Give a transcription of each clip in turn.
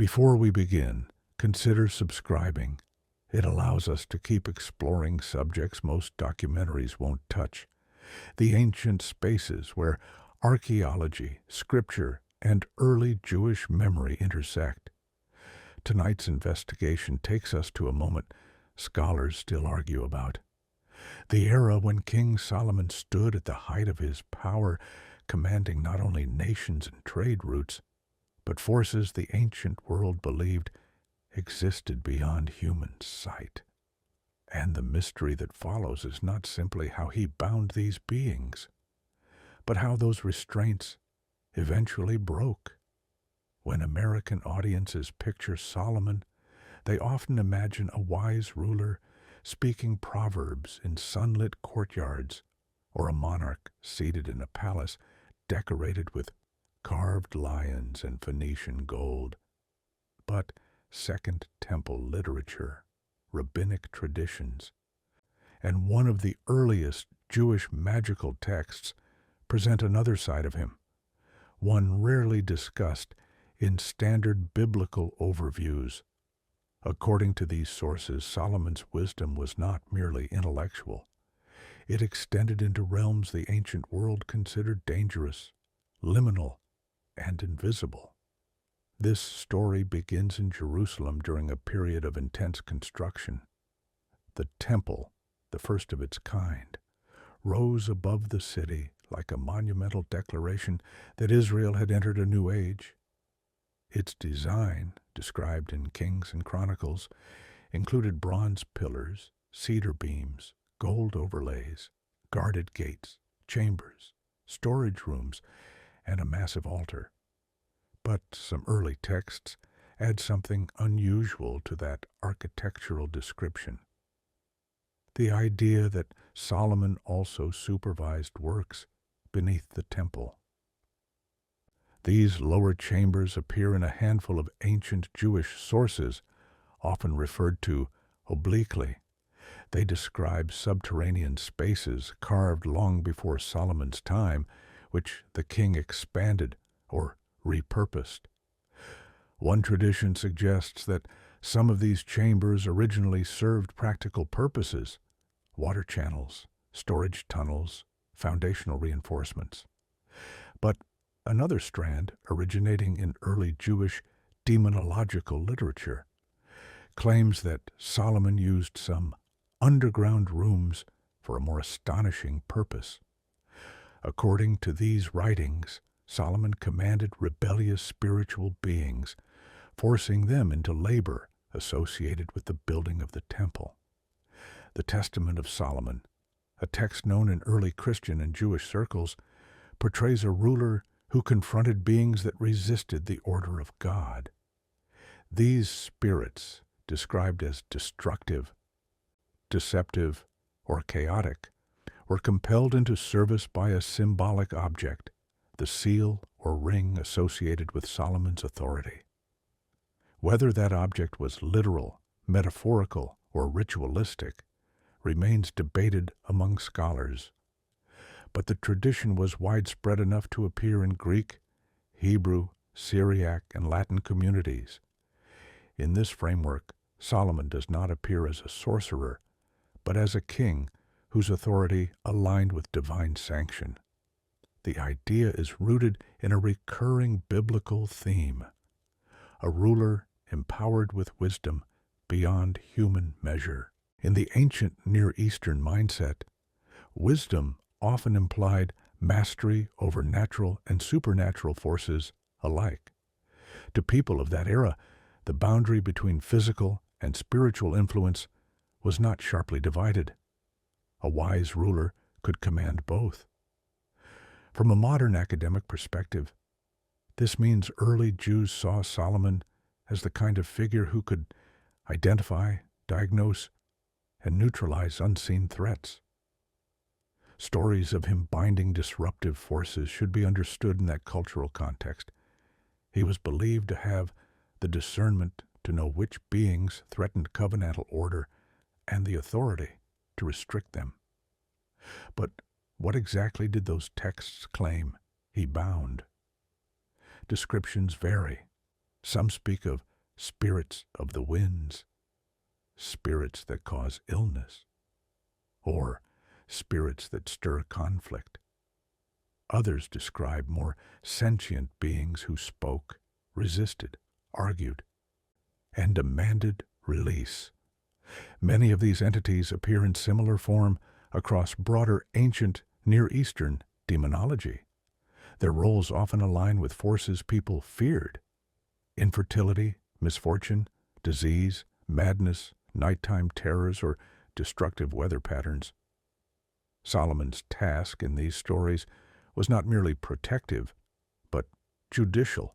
Before we begin, consider subscribing. It allows us to keep exploring subjects most documentaries won't touch. The ancient spaces where archaeology, scripture, and early Jewish memory intersect. Tonight's investigation takes us to a moment scholars still argue about. The era when King Solomon stood at the height of his power, commanding not only nations and trade routes, but forces the ancient world believed existed beyond human sight. And the mystery that follows is not simply how he bound these beings, but how those restraints eventually broke. When American audiences picture Solomon, they often imagine a wise ruler speaking proverbs in sunlit courtyards, or a monarch seated in a palace decorated with carved lions and Phoenician gold. But Second Temple literature, rabbinic traditions, and one of the earliest Jewish magical texts present another side of him, one rarely discussed in standard biblical overviews. According to these sources, Solomon's wisdom was not merely intellectual. It extended into realms the ancient world considered dangerous, liminal, and invisible. This story begins in Jerusalem during a period of intense construction. The temple, the first of its kind, rose above the city like a monumental declaration that Israel had entered a new age. Its design, described in Kings and Chronicles, included bronze pillars, cedar beams, gold overlays, guarded gates, chambers, storage rooms, and a massive altar. But some early texts add something unusual to that architectural description. The idea that Solomon also supervised works beneath the temple. These lower chambers appear in a handful of ancient Jewish sources, often referred to obliquely. They describe subterranean spaces carved long before Solomon's time, which the king expanded or repurposed. One tradition suggests that some of these chambers originally served practical purposes: water channels, storage tunnels, foundational reinforcements. But another strand, originating in early Jewish demonological literature, claims that Solomon used some underground rooms for a more astonishing purpose. According to these writings, Solomon commanded rebellious spiritual beings, forcing them into labor associated with the building of the temple. The Testament of Solomon, a text known in early Christian and Jewish circles, portrays a ruler who confronted beings that resisted the order of God. These spirits, described as destructive, deceptive, or chaotic, were compelled into service by a symbolic object, the seal or ring associated with Solomon's authority. Whether that object was literal, metaphorical, or ritualistic remains debated among scholars. But the tradition was widespread enough to appear in Greek, Hebrew, Syriac, and Latin communities. In this framework, Solomon does not appear as a sorcerer, but as a king whose authority aligned with divine sanction. The idea is rooted in a recurring biblical theme: a ruler empowered with wisdom beyond human measure. In the ancient Near Eastern mindset, wisdom often implied mastery over natural and supernatural forces alike. To people of that era, the boundary between physical and spiritual influence was not sharply divided. A wise ruler could command both. From a modern academic perspective, this means early Jews saw Solomon as the kind of figure who could identify, diagnose, and neutralize unseen threats. Stories of him binding disruptive forces should be understood in that cultural context. He was believed to have the discernment to know which beings threatened covenantal order and the authority to restrict them. But what exactly did those texts claim he bound? Descriptions vary. Some speak of spirits of the winds, spirits that cause illness, or spirits that stir conflict. Others describe more sentient beings who spoke, resisted, argued, and demanded release. Many of these entities appear in similar form across broader ancient Near Eastern demonology. Their roles often align with forces people feared: infertility, misfortune, disease, madness, nighttime terrors, or destructive weather patterns. Solomon's task in these stories was not merely protective, but judicial.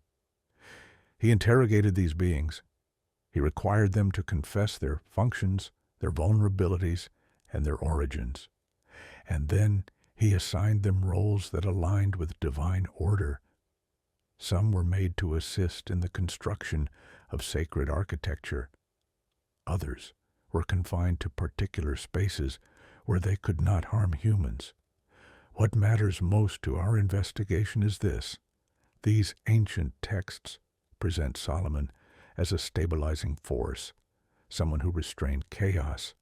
He interrogated these beings. He required them to confess their functions, their vulnerabilities, and their origins. And then he assigned them roles that aligned with divine order. Some were made to assist in the construction of sacred architecture. Others were confined to particular spaces where they could not harm humans. What matters most to our investigation is this: these ancient texts present Solomon as a stabilizing force, someone who restrained chaos,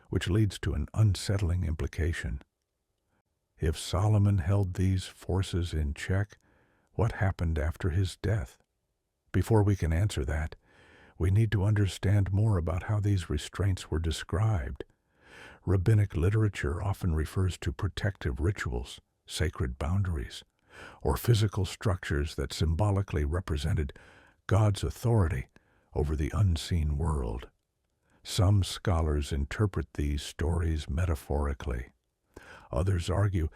which leads to an unsettling implication. If Solomon held these forces in check, what happened after his death? Before we can answer that, we need to understand more about how these restraints were described. Rabbinic literature often refers to protective rituals, sacred boundaries, or physical structures that symbolically represented God's authority over the unseen world. Some scholars interpret these stories metaphorically. Others argue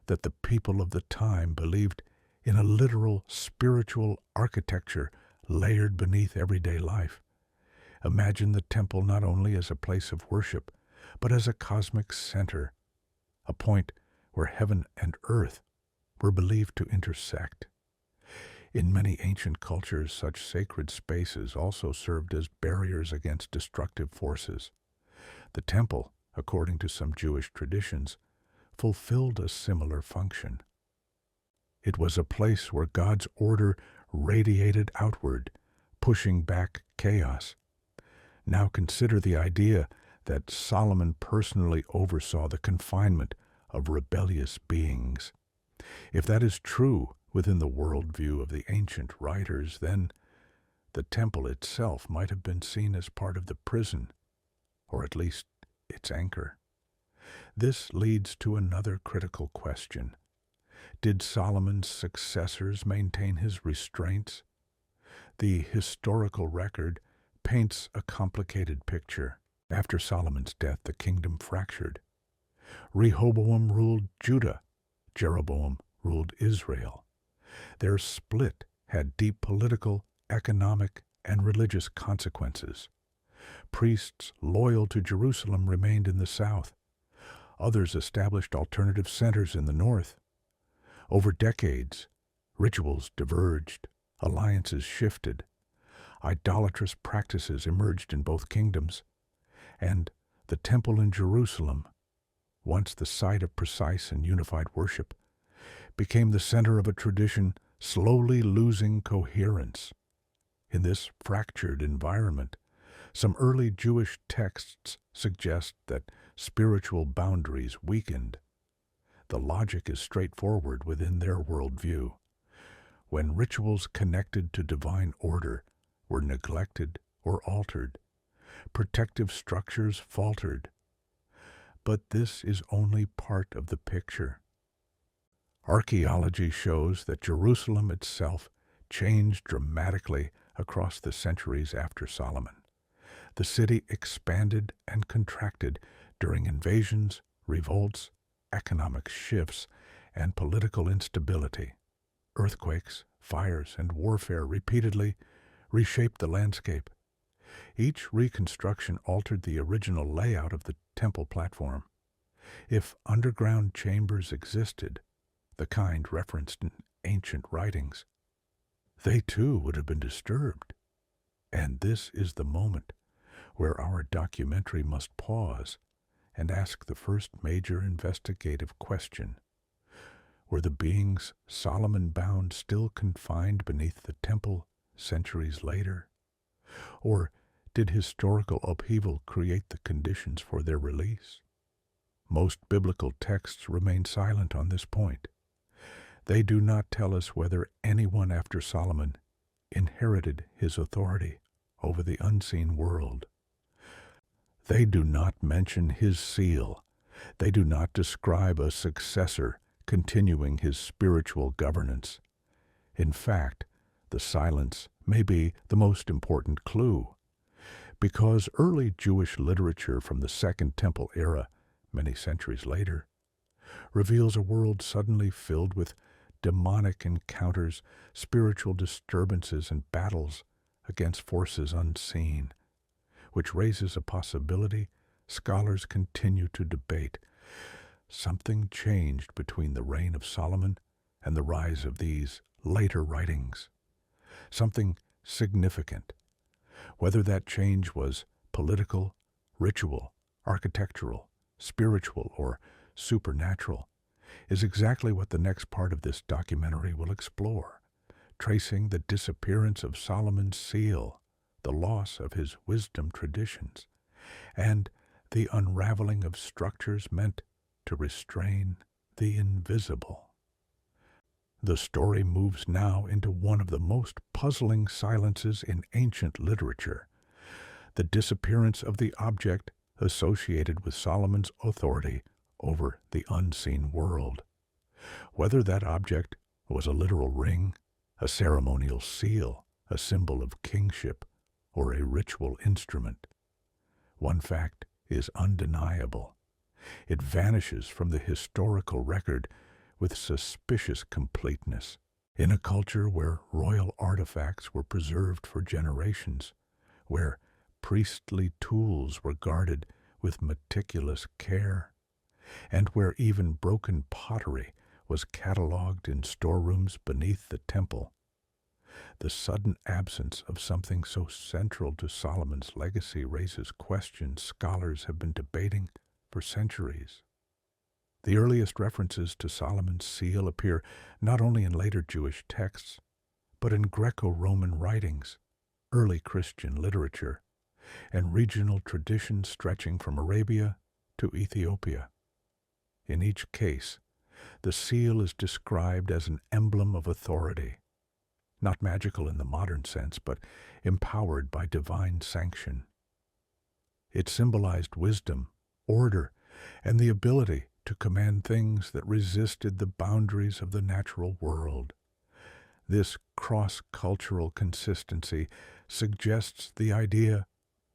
that the people of the time believed in a literal spiritual architecture layered beneath everyday life. Imagine the temple not only as a place of worship, but as a cosmic center, a point where heaven and earth were believed to intersect. In many ancient cultures, such sacred spaces also served as barriers against destructive forces. The temple, according to some Jewish traditions, fulfilled a similar function. It was a place where God's order radiated outward, pushing back chaos. Now consider the idea that Solomon personally oversaw the confinement of rebellious beings. If that is true within the worldview of the ancient writers, then the temple itself might have been seen as part of the prison, or at least its anchor. This leads to another critical question. Did Solomon's successors maintain his restraints? The historical record paints a complicated picture. After Solomon's death, the kingdom fractured. Rehoboam ruled Judah. Jeroboam ruled Israel. Their split had deep political, economic, and religious consequences. Priests loyal to Jerusalem remained in the south. Others established alternative centers in the north. Over decades, rituals diverged, alliances shifted, idolatrous practices emerged in both kingdoms, and the temple in Jerusalem, once the site of precise and unified worship, became the center of a tradition slowly losing coherence. In this fractured environment, some early Jewish texts suggest that spiritual boundaries weakened. The logic is straightforward within their worldview. When rituals connected to divine order were neglected or altered, protective structures faltered. But this is only part of the picture. Archaeology shows that Jerusalem itself changed dramatically across the centuries after Solomon. The city expanded and contracted during invasions, revolts, economic shifts, and political instability. Earthquakes, fires, and warfare repeatedly reshaped the landscape. Each reconstruction altered the original layout of the temple platform. If underground chambers existed, the kind referenced in ancient writings, they too would have been disturbed. And this is the moment where our documentary must pause and ask the first major investigative question. Were the beings Solomon bound still confined beneath the temple centuries later? Or did historical upheaval create the conditions for their release? Most biblical texts remain silent on this point. They do not tell us whether anyone after Solomon inherited his authority over the unseen world. They do not mention his seal. They do not describe a successor continuing his spiritual governance. In fact, the silence may be the most important clue, because early Jewish literature from the Second Temple era, many centuries later, reveals a world suddenly filled with demonic encounters, spiritual disturbances, and battles against forces unseen, which raises a possibility scholars continue to debate. Something changed between the reign of Solomon and the rise of these later writings. Something significant. Whether that change was political, ritual, architectural, spiritual, or supernatural is exactly what the next part of this documentary will explore, tracing the disappearance of Solomon's seal, the loss of his wisdom traditions, and the unraveling of structures meant to restrain the invisible. The story moves now into one of the most puzzling silences in ancient literature, the disappearance of the object associated with Solomon's authority over the unseen world. Whether that object was a literal ring, a ceremonial seal, a symbol of kingship, or a ritual instrument, one fact is undeniable. It vanishes from the historical record with suspicious completeness. In a culture where royal artifacts were preserved for generations, where priestly tools were guarded with meticulous care, and where even broken pottery was catalogued in storerooms beneath the temple, the sudden absence of something so central to Solomon's legacy raises questions scholars have been debating for centuries. The earliest references to Solomon's seal appear not only in later Jewish texts, but in Greco-Roman writings, early Christian literature, and regional traditions stretching from Arabia to Ethiopia. In each case, the seal is described as an emblem of authority, not magical in the modern sense, but empowered by divine sanction. It symbolized wisdom, order, and the ability to command things that resisted the boundaries of the natural world. This cross-cultural consistency suggests the idea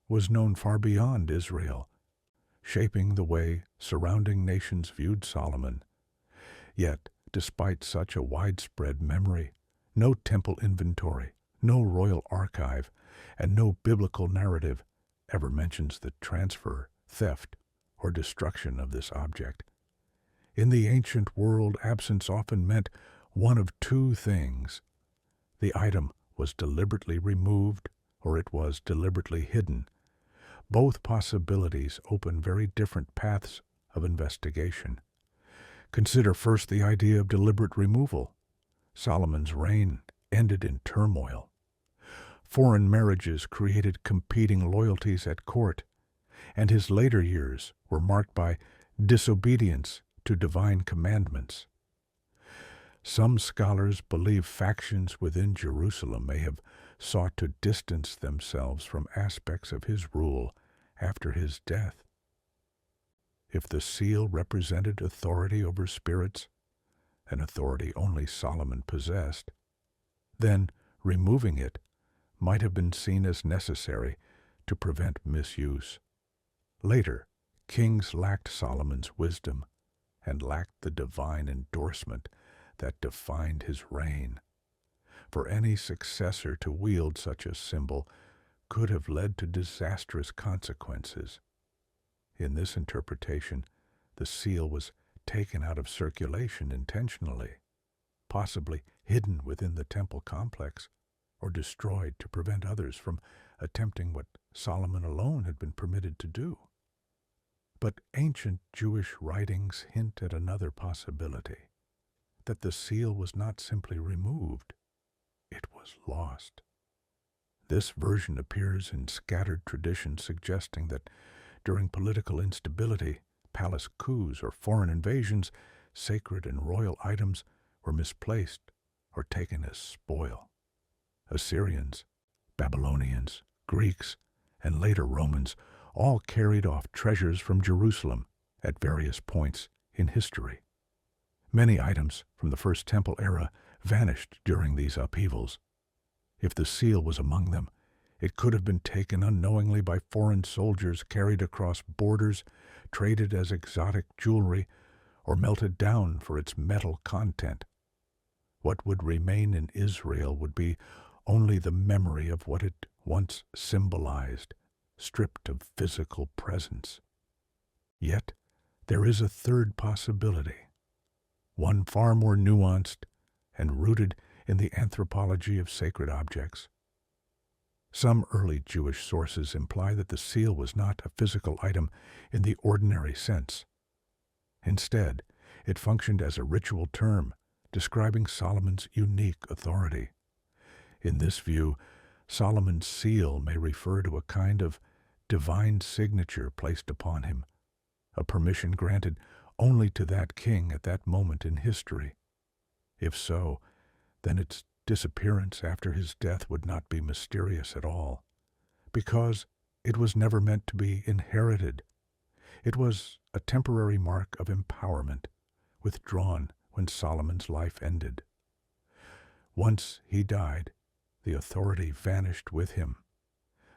was known far beyond Israel, shaping the way surrounding nations viewed Solomon. Yet, despite such a widespread memory, no temple inventory, no royal archive, and no biblical narrative ever mentions the transfer, theft, or destruction of this object. In the ancient world, absence often meant one of two things. The item was deliberately removed, or it was deliberately hidden. Both possibilities open very different paths of investigation. Consider first the idea of deliberate removal. Solomon's reign ended in turmoil. Foreign marriages created competing loyalties at court, and his later years were marked by disobedience to divine commandments. Some scholars believe factions within Jerusalem may have sought to distance themselves from aspects of his rule after his death. If the seal represented authority over spirits, an authority only Solomon possessed, then removing it might have been seen as necessary to prevent misuse. Later, kings lacked Solomon's wisdom and lacked the divine endorsement that defined his reign. For any successor to wield such a symbol could have led to disastrous consequences. In this interpretation, the seal was taken out of circulation intentionally, possibly hidden within the temple complex, or destroyed to prevent others from attempting what Solomon alone had been permitted to do. But ancient Jewish writings hint at another possibility, that the seal was not simply removed, it was lost. This version appears in scattered traditions suggesting that during political instability, palace coups, or foreign invasions, sacred and royal items were misplaced or taken as spoil. Assyrians, Babylonians, Greeks, and later Romans all carried off treasures from Jerusalem at various points in history. Many items from the First Temple era vanished during these upheavals. If the seal was among them, it could have been taken unknowingly by foreign soldiers, carried across borders, traded as exotic jewelry, or melted down for its metal content. What would remain in Israel would be only the memory of what it once symbolized, stripped of physical presence. Yet, there is a third possibility, one far more nuanced and rooted in the anthropology of sacred objects. Some early Jewish sources imply that the seal was not a physical item in the ordinary sense. Instead, it functioned as a ritual term describing Solomon's unique authority. In this view, Solomon's seal may refer to a kind of divine signature placed upon him, a permission granted only to that king at that moment in history. If so, then its disappearance after his death would not be mysterious at all, because it was never meant to be inherited. It was a temporary mark of empowerment, withdrawn when Solomon's life ended. Once he died, the authority vanished with him.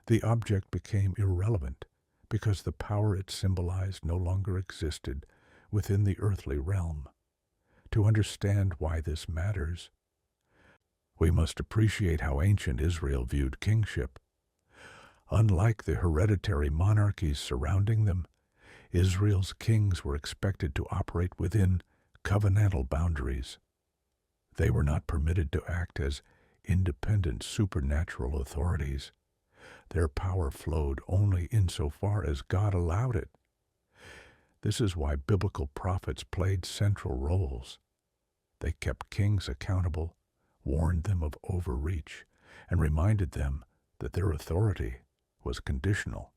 The object became irrelevant because the power it symbolized no longer existed within the earthly realm. To understand why this matters, we must appreciate how ancient Israel viewed kingship. Unlike the hereditary monarchies surrounding them, Israel's kings were expected to operate within covenantal boundaries. They were not permitted to act as independent supernatural authorities. Their power flowed only insofar as God allowed it. This is why biblical prophets played central roles. They kept kings accountable, warned them of overreach, and reminded them that their authority was conditional.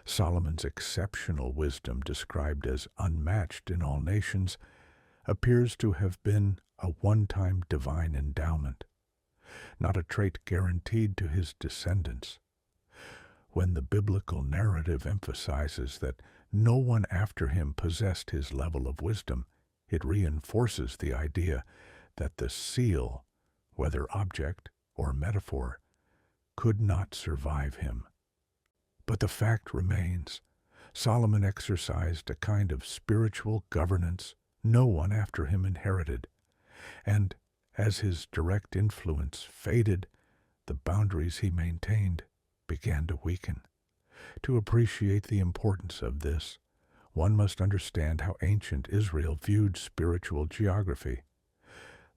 Solomon's exceptional wisdom, described as unmatched in all nations, appears to have been a one-time divine endowment, not a trait guaranteed to his descendants. When the biblical narrative emphasizes that no one after him possessed his level of wisdom, it reinforces the idea that the seal, whether object or metaphor, could not survive him. But the fact remains, Solomon exercised a kind of spiritual governance no one after him inherited, and as his direct influence faded, the boundaries he maintained began to weaken. To appreciate the importance of this, one must understand how ancient Israel viewed spiritual geography.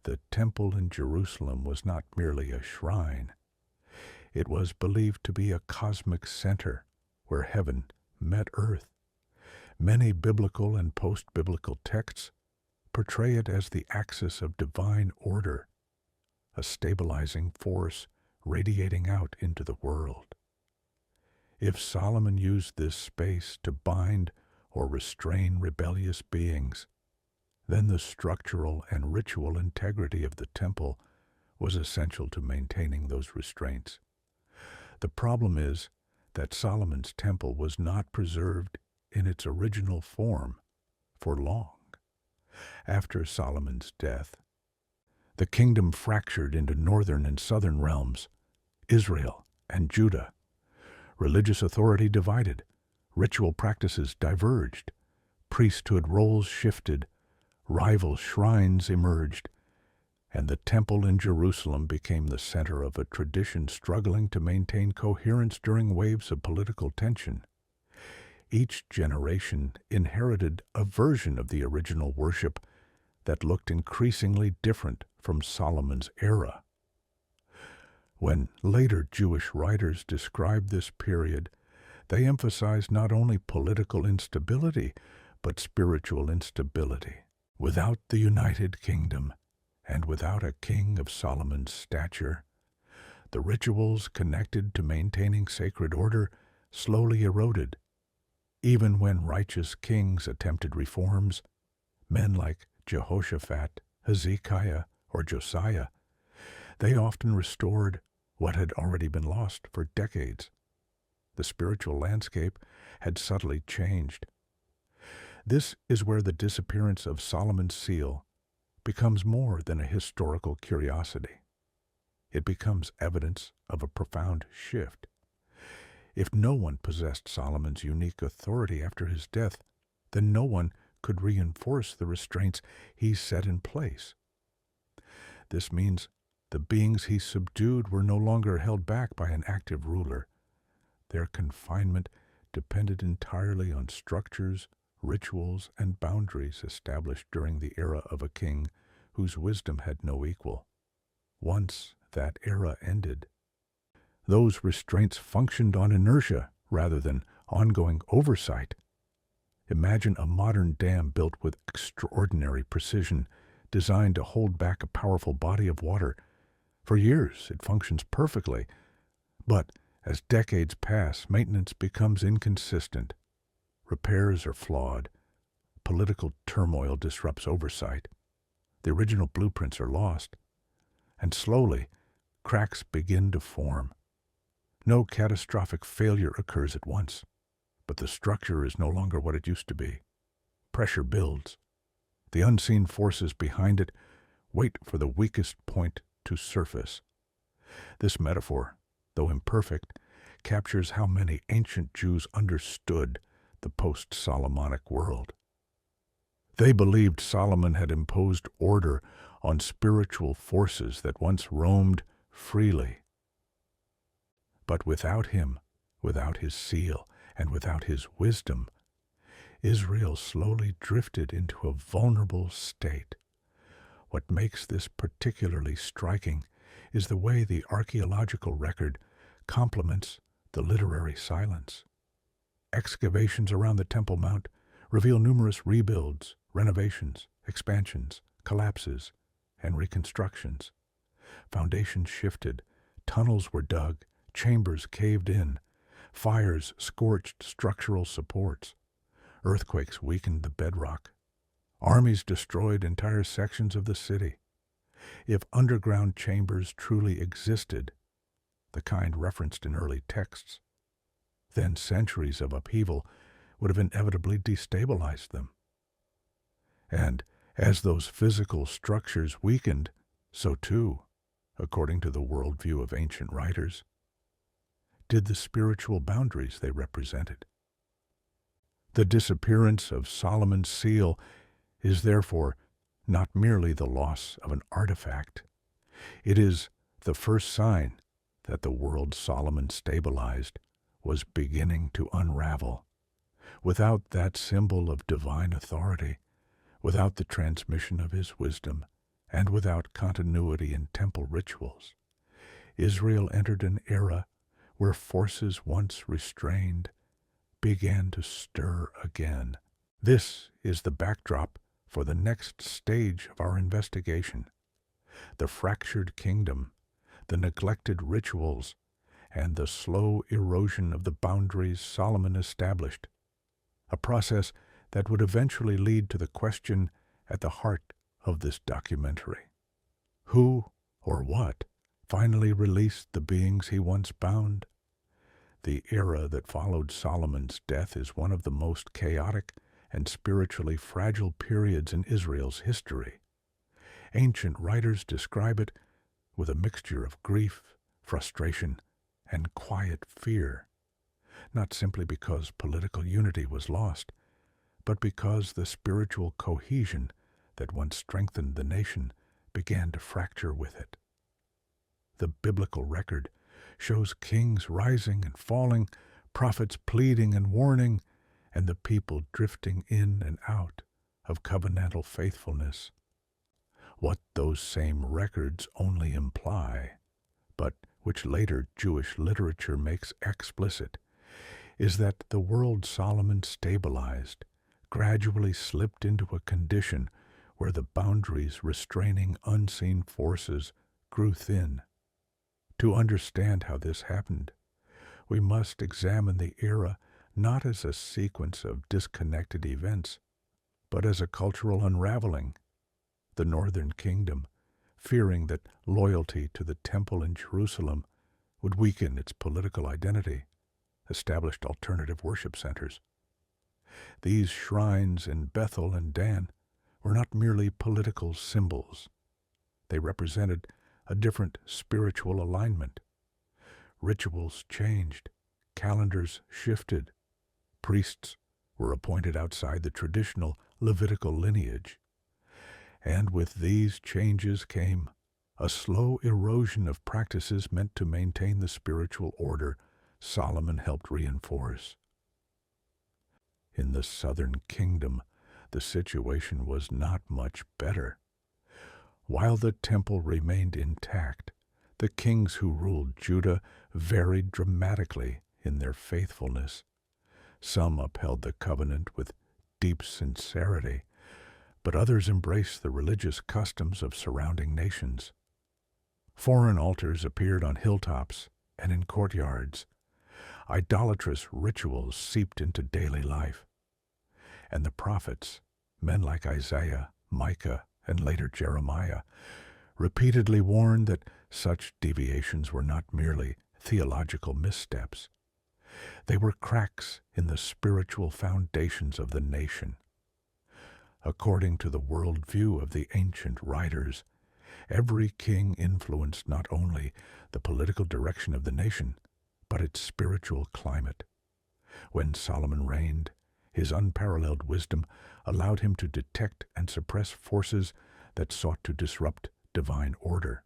The temple in Jerusalem was not merely a shrine. It was believed to be a cosmic center where heaven met earth. Many biblical and post-biblical texts portray it as the axis of divine order, a stabilizing force radiating out into the world. If Solomon used this space to bind or restrain rebellious beings, then the structural and ritual integrity of the temple was essential to maintaining those restraints. The problem is that Solomon's temple was not preserved in its original form for long. After Solomon's death, the kingdom fractured into northern and southern realms, Israel and Judah. Religious authority divided, ritual practices diverged, priesthood roles shifted, rival shrines emerged, and the temple in Jerusalem became the center of a tradition struggling to maintain coherence during waves of political tension. Each generation inherited a version of the original worship that looked increasingly different from Solomon's era. When later Jewish writers described this period, they emphasized not only political instability, but spiritual instability. Without the united kingdom, and without a king of Solomon's stature, The rituals connected to maintaining sacred order slowly eroded. Even when righteous kings attempted reforms, men like Jehoshaphat, Hezekiah, or Josiah, they often restored what had already been lost for decades. The spiritual landscape had subtly changed. This is where the disappearance of Solomon's seal becomes more than a historical curiosity. It becomes evidence of a profound shift. If no one possessed Solomon's unique authority after his death, then no one could reinforce the restraints he set in place. This means the beings he subdued were no longer held back by an active ruler. Their confinement depended entirely on structures, rituals, and boundaries established during the era of a king whose wisdom had no equal. Once that era ended, those restraints functioned on inertia rather than ongoing oversight. Imagine a modern dam built with extraordinary precision, designed to hold back a powerful body of water. For years, it functions perfectly, but as decades pass, maintenance becomes inconsistent. Repairs are flawed. Political turmoil disrupts oversight. The original blueprints are lost, and slowly, cracks begin to form. No catastrophic failure occurs at once, but the structure is no longer what it used to be. Pressure builds. The unseen forces behind it wait for the weakest point to surface. This metaphor, though imperfect, captures how many ancient Jews understood the post-Solomonic world. They believed Solomon had imposed order on spiritual forces that once roamed freely. But without him, without his seal, and without his wisdom, Israel slowly drifted into a vulnerable state. What makes this particularly striking is the way the archaeological record complements the literary silence. Excavations around the Temple Mount reveal numerous rebuilds, renovations, expansions, collapses, and reconstructions. Foundations shifted, tunnels were dug, chambers caved in, fires scorched structural supports, earthquakes weakened the bedrock, armies destroyed entire sections of the city. If underground chambers truly existed, the kind referenced in early texts, then centuries of upheaval would have inevitably destabilized them. And as those physical structures weakened, so too, according to the worldview of ancient writers, did the spiritual boundaries they represented. The disappearance of Solomon's seal is therefore not merely the loss of an artifact. It is the first sign that the world Solomon stabilized was beginning to unravel. Without that symbol of divine authority, without the transmission of his wisdom, and without continuity in temple rituals, Israel entered an era where forces once restrained began to stir again. This is the backdrop for the next stage of our investigation: the fractured kingdom, the neglected rituals, and the slow erosion of the boundaries Solomon established, a process that would eventually lead to the question at the heart of this documentary. Who or what finally released the beings he once bound? The era that followed Solomon's death is one of the most chaotic and spiritually fragile periods in Israel's history. Ancient writers describe it with a mixture of grief, frustration, and quiet fear, not simply because political unity was lost, but because the spiritual cohesion that once strengthened the nation began to fracture with it. The biblical record shows kings rising and falling, prophets pleading and warning, and the people drifting in and out of covenantal faithfulness. What those same records only imply, but which later Jewish literature makes explicit, is that the world Solomon stabilized gradually slipped into a condition where the boundaries restraining unseen forces grew thin. To understand how this happened, we must examine the era not as a sequence of disconnected events, but as a cultural unraveling. The northern kingdom, fearing that loyalty to the temple in Jerusalem would weaken its political identity, established alternative worship centers. These shrines in Bethel and Dan were not merely political symbols. They represented a different spiritual alignment. Rituals changed, calendars shifted, priests were appointed outside the traditional Levitical lineage. And with these changes came a slow erosion of practices meant to maintain the spiritual order Solomon helped reinforce. In the southern kingdom, the situation was not much better. While the temple remained intact, the kings who ruled Judah varied dramatically in their faithfulness. Some upheld the covenant with deep sincerity, but others embraced the religious customs of surrounding nations. Foreign altars appeared on hilltops and in courtyards. Idolatrous rituals seeped into daily life. And the prophets, men like Isaiah, Micah, and later Jeremiah, repeatedly warned that such deviations were not merely theological missteps. They were cracks in the spiritual foundations of the nation. According to the worldview of the ancient writers, every king influenced not only the political direction of the nation, but its spiritual climate. When Solomon reigned, his unparalleled wisdom allowed him to detect and suppress forces that sought to disrupt divine order.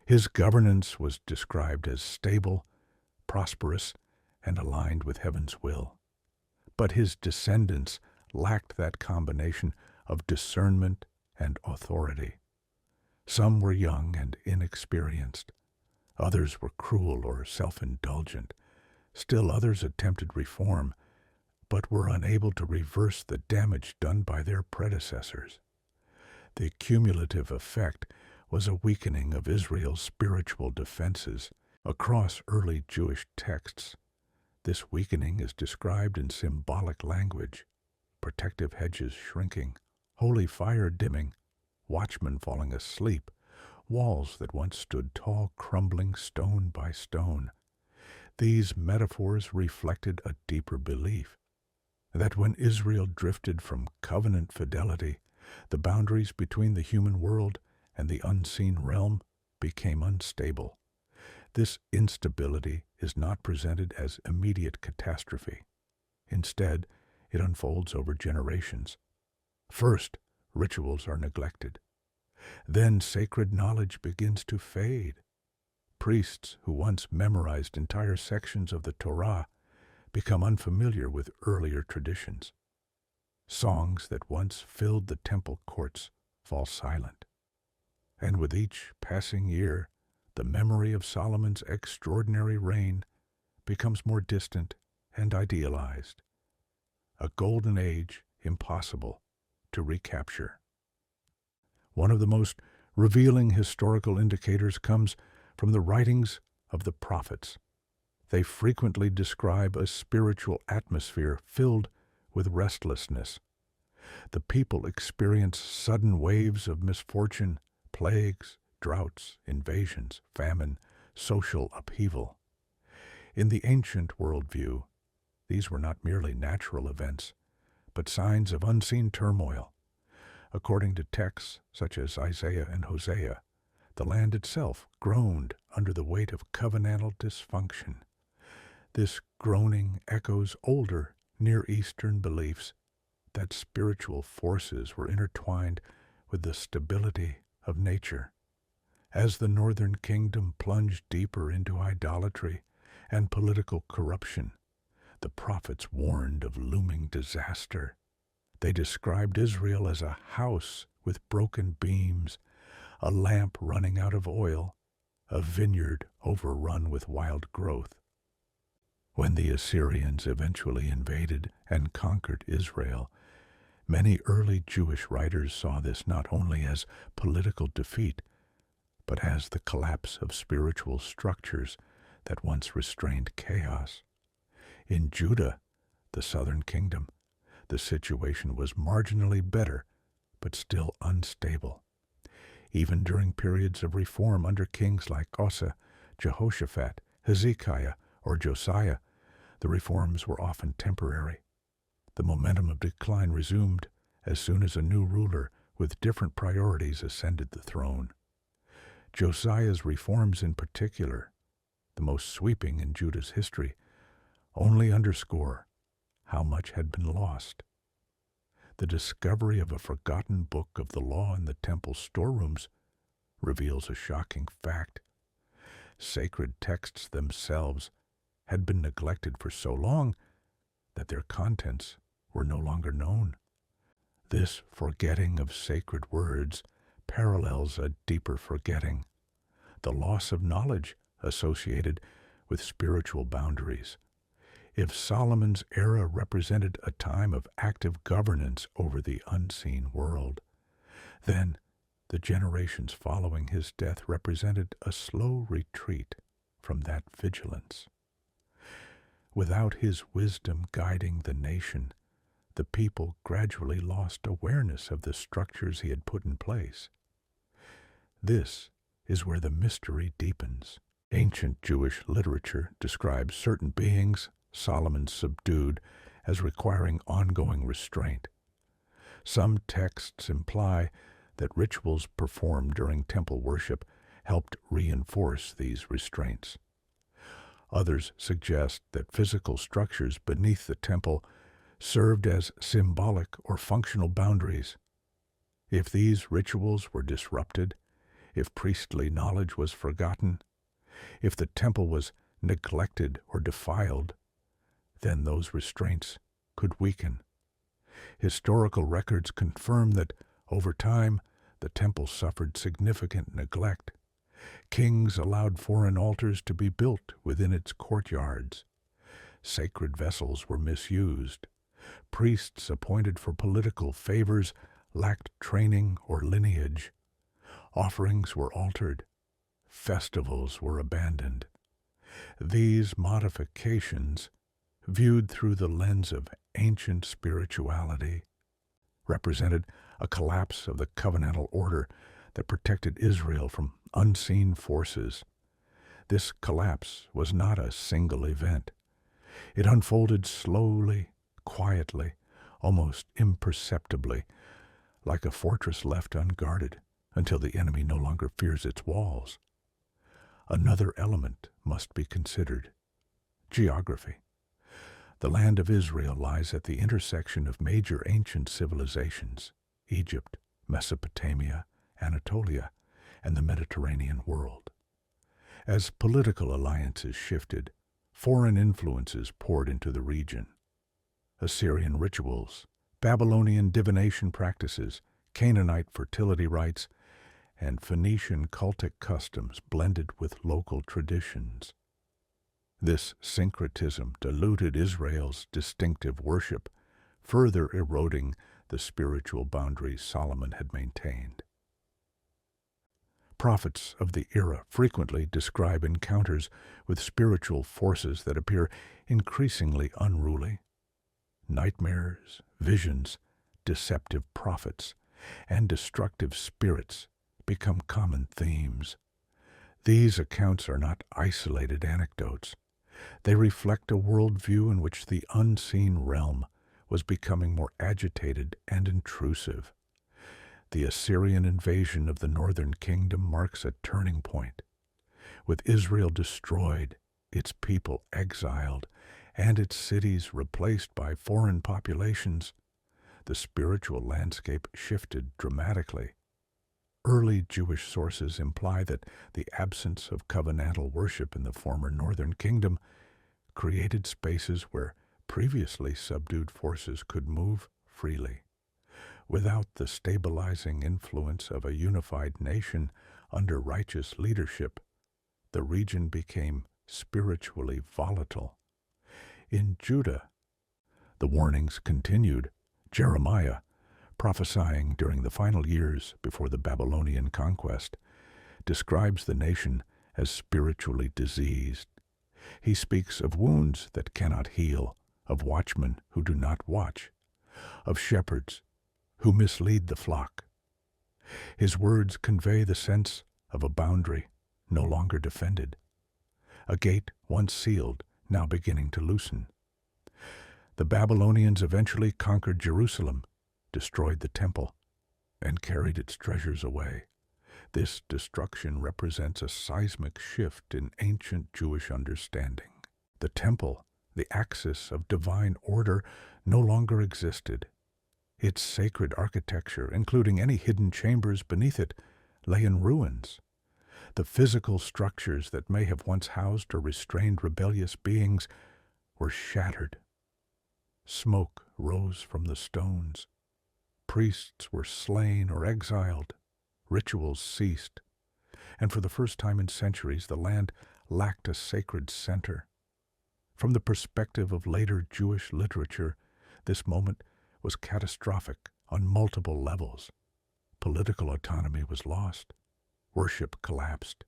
His governance was described as stable, prosperous, and aligned with heaven's will. But his descendants lacked that combination of discernment and authority. Some were young and inexperienced. Others were cruel or self-indulgent. Still others attempted reform, but were unable to reverse the damage done by their predecessors. The cumulative effect was a weakening of Israel's spiritual defenses across early Jewish texts. This weakening is described in symbolic language: protective hedges shrinking, holy fire dimming, watchmen falling asleep, walls that once stood tall crumbling stone by stone. These metaphors reflected a deeper belief that when Israel drifted from covenant fidelity, the boundaries between the human world and the unseen realm became unstable. This instability is not presented as immediate catastrophe. Instead, it unfolds over generations. First, rituals are neglected. Then sacred knowledge begins to fade. Priests who once memorized entire sections of the Torah become unfamiliar with earlier traditions. Songs that once filled the temple courts fall silent. And with each passing year, the memory of Solomon's extraordinary reign becomes more distant and idealized. A golden age impossible to recapture. One of the most revealing historical indicators comes from the writings of the prophets. They frequently describe a spiritual atmosphere filled with restlessness. The people experience sudden waves of misfortune, plagues, droughts, invasions, famine, social upheaval. In the ancient worldview, these were not merely natural events, but signs of unseen turmoil. According to texts such as Isaiah and Hosea, the land itself groaned under the weight of covenantal dysfunction. This groaning echoes older Near Eastern beliefs that spiritual forces were intertwined with the stability of nature. As the northern kingdom plunged deeper into idolatry and political corruption, the prophets warned of looming disaster. They described Israel as a house with broken beams, a lamp running out of oil, a vineyard overrun with wild growth. When the Assyrians eventually invaded and conquered Israel, many early Jewish writers saw this not only as political defeat, but as the collapse of spiritual structures that once restrained chaos. In Judah, the southern kingdom, the situation was marginally better, but still unstable. Even during periods of reform under kings like Asa, Jehoshaphat, Hezekiah, or Josiah, the reforms were often temporary. The momentum of decline resumed as soon as a new ruler with different priorities ascended the throne. Josiah's reforms in particular, the most sweeping in Judah's history, only underscore how much had been lost. The discovery of a forgotten book of the law in the temple storerooms reveals a shocking fact. Sacred texts themselves had been neglected for so long that their contents were no longer known. This forgetting of sacred words parallels a deeper forgetting, the loss of knowledge associated with spiritual boundaries. If Solomon's era represented a time of active governance over the unseen world, then the generations following his death represented a slow retreat from that vigilance. Without his wisdom guiding the nation, the people gradually lost awareness of the structures he had put in place. This is where the mystery deepens. Ancient Jewish literature describes certain beings Solomon subdued as requiring ongoing restraint. Some texts imply that rituals performed during temple worship helped reinforce these restraints. Others suggest that physical structures beneath the temple served as symbolic or functional boundaries. If these rituals were disrupted, if priestly knowledge was forgotten, if the temple was neglected or defiled, then those restraints could weaken. Historical records confirm that, over time, the temple suffered significant neglect. Kings allowed foreign altars to be built within its courtyards. Sacred vessels were misused. Priests appointed for political favors lacked training or lineage. Offerings were altered. Festivals were abandoned. These modifications, viewed through the lens of ancient spirituality, represented a collapse of the covenantal order that protected Israel from unseen forces. This collapse was not a single event. It unfolded slowly, quietly, almost imperceptibly, like a fortress left unguarded until the enemy no longer fears its walls. Another element must be considered: geography. The land of Israel lies at the intersection of major ancient civilizations: Egypt, Mesopotamia, Anatolia, and the Mediterranean world. As political alliances shifted, foreign influences poured into the region. Assyrian rituals, Babylonian divination practices, Canaanite fertility rites, and Phoenician cultic customs blended with local traditions. This syncretism diluted Israel's distinctive worship, further eroding the spiritual boundaries Solomon had maintained. Prophets of the era frequently describe encounters with spiritual forces that appear increasingly unruly. Nightmares, visions, deceptive prophets, and destructive spirits become common themes. These accounts are not isolated anecdotes. They reflect a worldview in which the unseen realm was becoming more agitated and intrusive. The Assyrian invasion of the northern kingdom marks a turning point. With Israel destroyed, its people exiled, and its cities replaced by foreign populations, the spiritual landscape shifted dramatically. Early Jewish sources imply that the absence of covenantal worship in the former northern kingdom created spaces where previously subdued forces could move freely. Without the stabilizing influence of a unified nation under righteous leadership, the region became spiritually volatile. In Judah, the warnings continued. Jeremiah, prophesying during the final years before the Babylonian conquest, describes the nation as spiritually diseased. He speaks of wounds that cannot heal, of watchmen who do not watch, of shepherds who mislead the flock. His words convey the sense of a boundary no longer defended, a gate once sealed, now beginning to loosen. The Babylonians eventually conquered Jerusalem, destroyed the temple, and carried its treasures away. This destruction represents a seismic shift in ancient Jewish understanding. The temple, the axis of divine order, no longer existed. Its sacred architecture, including any hidden chambers beneath it, lay in ruins. The physical structures that may have once housed or restrained rebellious beings were shattered. Smoke rose from the stones. Priests were slain or exiled. Rituals ceased. And for the first time in centuries, the land lacked a sacred center. From the perspective of later Jewish literature, this moment was catastrophic on multiple levels. Political autonomy was lost. Worship collapsed.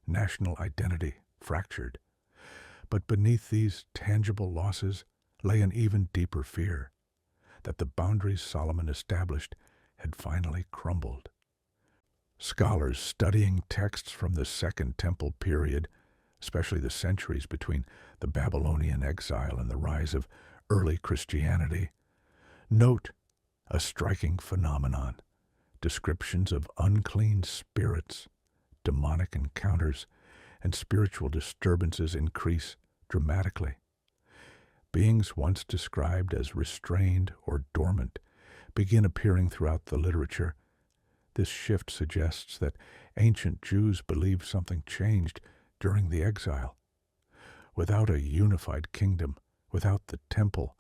National identity fractured. But beneath these tangible losses lay an even deeper fear that the boundaries Solomon established had finally crumbled. Scholars studying texts from the Second Temple period, especially the centuries between the Babylonian exile and the rise of early Christianity, note a striking phenomenon: descriptions of unclean spirits, demonic encounters, and spiritual disturbances increase dramatically. Beings once described as restrained or dormant begin appearing throughout the literature. This shift suggests that ancient Jews believed something changed during the exile. Without a unified kingdom, without the temple,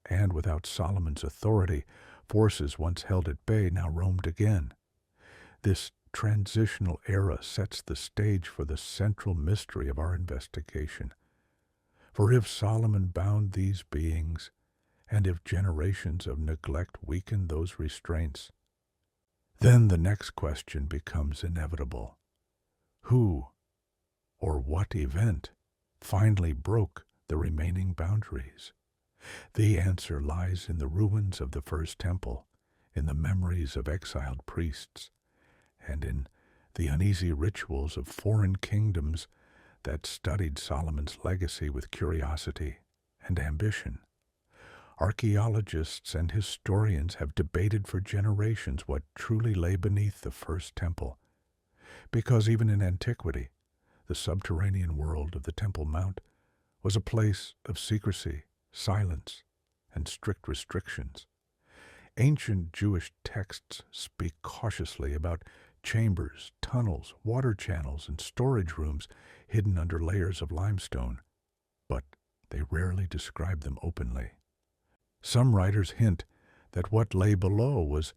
and without Solomon's authority, forces once held at bay now roamed again. This transitional era sets the stage for the central mystery of our investigation. For if Solomon bound these beings, and if generations of neglect weakened those restraints, then the next question becomes inevitable. Who or what event finally broke the remaining boundaries? The answer lies in the ruins of the First Temple, in the memories of exiled priests, and in the uneasy rituals of foreign kingdoms that studied Solomon's legacy with curiosity and ambition. Archaeologists and historians have debated for generations what truly lay beneath the First Temple, because even in antiquity, the subterranean world of the Temple Mount was a place of secrecy, silence, and strict restrictions. Ancient Jewish texts speak cautiously about chambers, tunnels, water channels, and storage rooms hidden under layers of limestone, but they rarely describe them openly. Some writers hint that what lay below was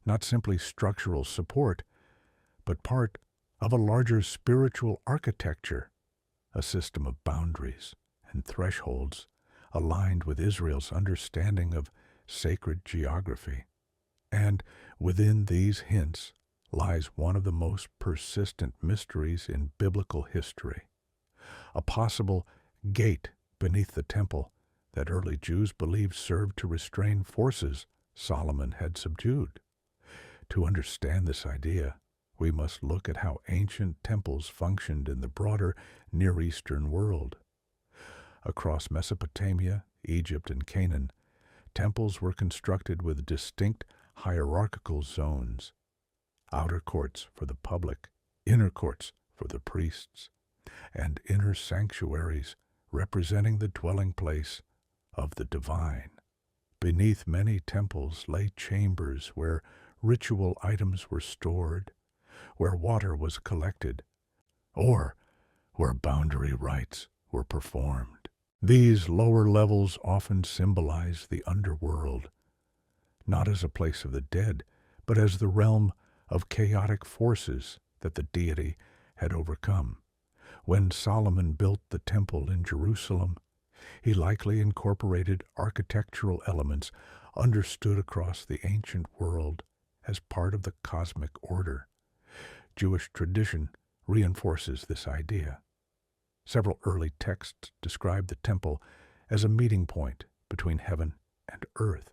not simply structural support, but part of a larger spiritual architecture, a system of boundaries and thresholds aligned with Israel's understanding of sacred geography. And within these hints lies one of the most persistent mysteries in biblical history, a possible gate beneath the temple that early Jews believed served to restrain forces Solomon had subdued. To understand this idea, we must look at how ancient temples functioned in the broader Near Eastern world. Across Mesopotamia, Egypt, and Canaan, temples were constructed with distinct hierarchical zones: outer courts for the public, inner courts for the priests, and inner sanctuaries representing the dwelling place of the divine. Beneath many temples lay chambers where ritual items were stored, where water was collected, or where boundary rites were performed. These lower levels often symbolize the underworld, not as a place of the dead, but as the realm of chaotic forces that the deity had overcome. When Solomon built the temple in Jerusalem, he likely incorporated architectural elements understood across the ancient world as part of the cosmic order. Jewish tradition reinforces this idea. Several early texts describe the temple as a meeting point between heaven and earth,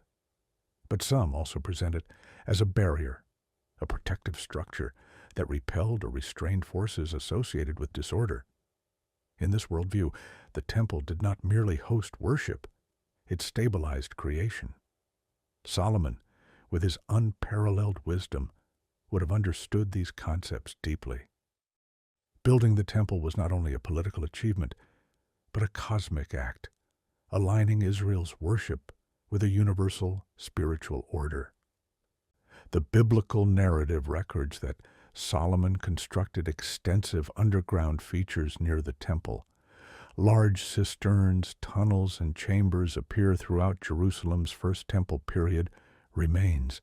but some also present it as a barrier, a protective structure that repelled or restrained forces associated with disorder. In this worldview, the temple did not merely host worship, it stabilized creation. Solomon, with his unparalleled wisdom, would have understood these concepts deeply. Building the temple was not only a political achievement, but a cosmic act, aligning Israel's worship with a universal spiritual order. The biblical narrative records that Solomon constructed extensive underground features near the temple. Large cisterns, tunnels, and chambers appear throughout Jerusalem's First Temple period remains.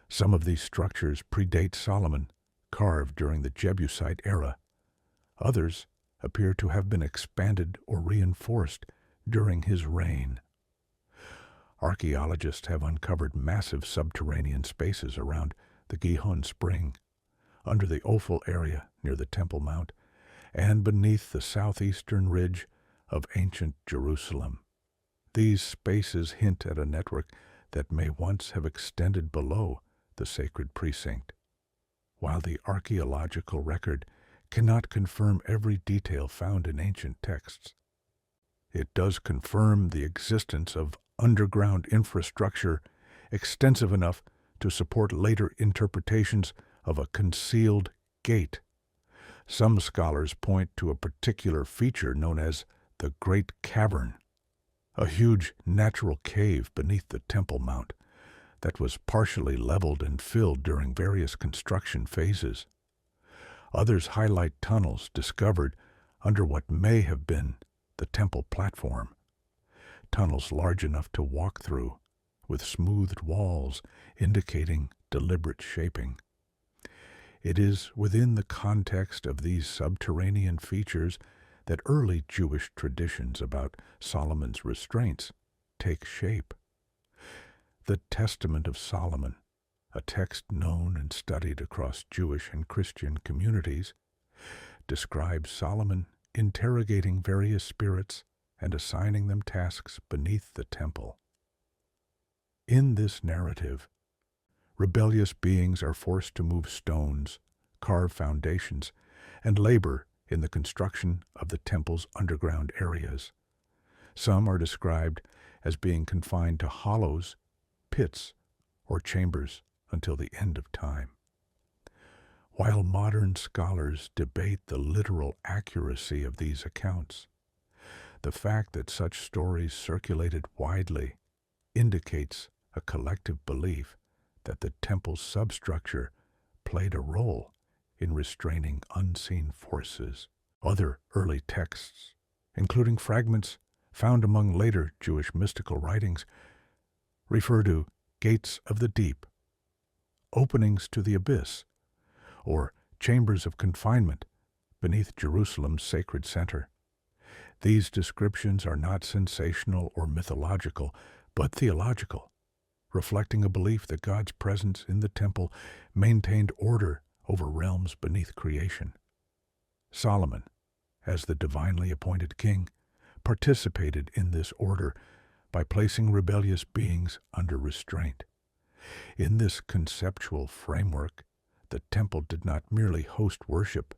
Some of these structures predate Solomon, carved during the Jebusite era. Others appear to have been expanded or reinforced during his reign. Archaeologists have uncovered massive subterranean spaces around the Gihon Spring, under the Ophel area near the Temple Mount, and beneath the southeastern ridge of ancient Jerusalem. These spaces hint at a network that may once have extended below the sacred precinct. While the archaeological record cannot confirm every detail found in ancient texts, it does confirm the existence of underground infrastructure extensive enough to support later interpretations of a concealed gate. Some scholars point to a particular feature known as the Great Cavern, a huge natural cave beneath the Temple Mount that was partially leveled and filled during various construction phases. Others highlight tunnels discovered under what may have been the temple platform, tunnels large enough to walk through, with smoothed walls indicating deliberate shaping. It is within the context of these subterranean features that early Jewish traditions about Solomon's restraints take shape. The Testament of Solomon, a text known and studied across Jewish and Christian communities, describes Solomon interrogating various spirits and assigning them tasks beneath the temple. In this narrative, rebellious beings are forced to move stones, carve foundations, and labor in the construction of the temple's underground areas. Some are described as being confined to hollows, pits, or chambers until the end of time. While modern scholars debate the literal accuracy of these accounts, the fact that such stories circulated widely indicates a collective belief that the temple's substructure played a role in restraining unseen forces. Other early texts, including fragments found among later Jewish mystical writings, refer to gates of the deep, openings to the abyss, or chambers of confinement beneath Jerusalem's sacred center. These descriptions are not sensational or mythological, but theological, reflecting a belief that God's presence in the temple maintained order over realms beneath creation. Solomon, as the divinely appointed king, participated in this order by placing rebellious beings under restraint. In this conceptual framework, the temple did not merely host worship,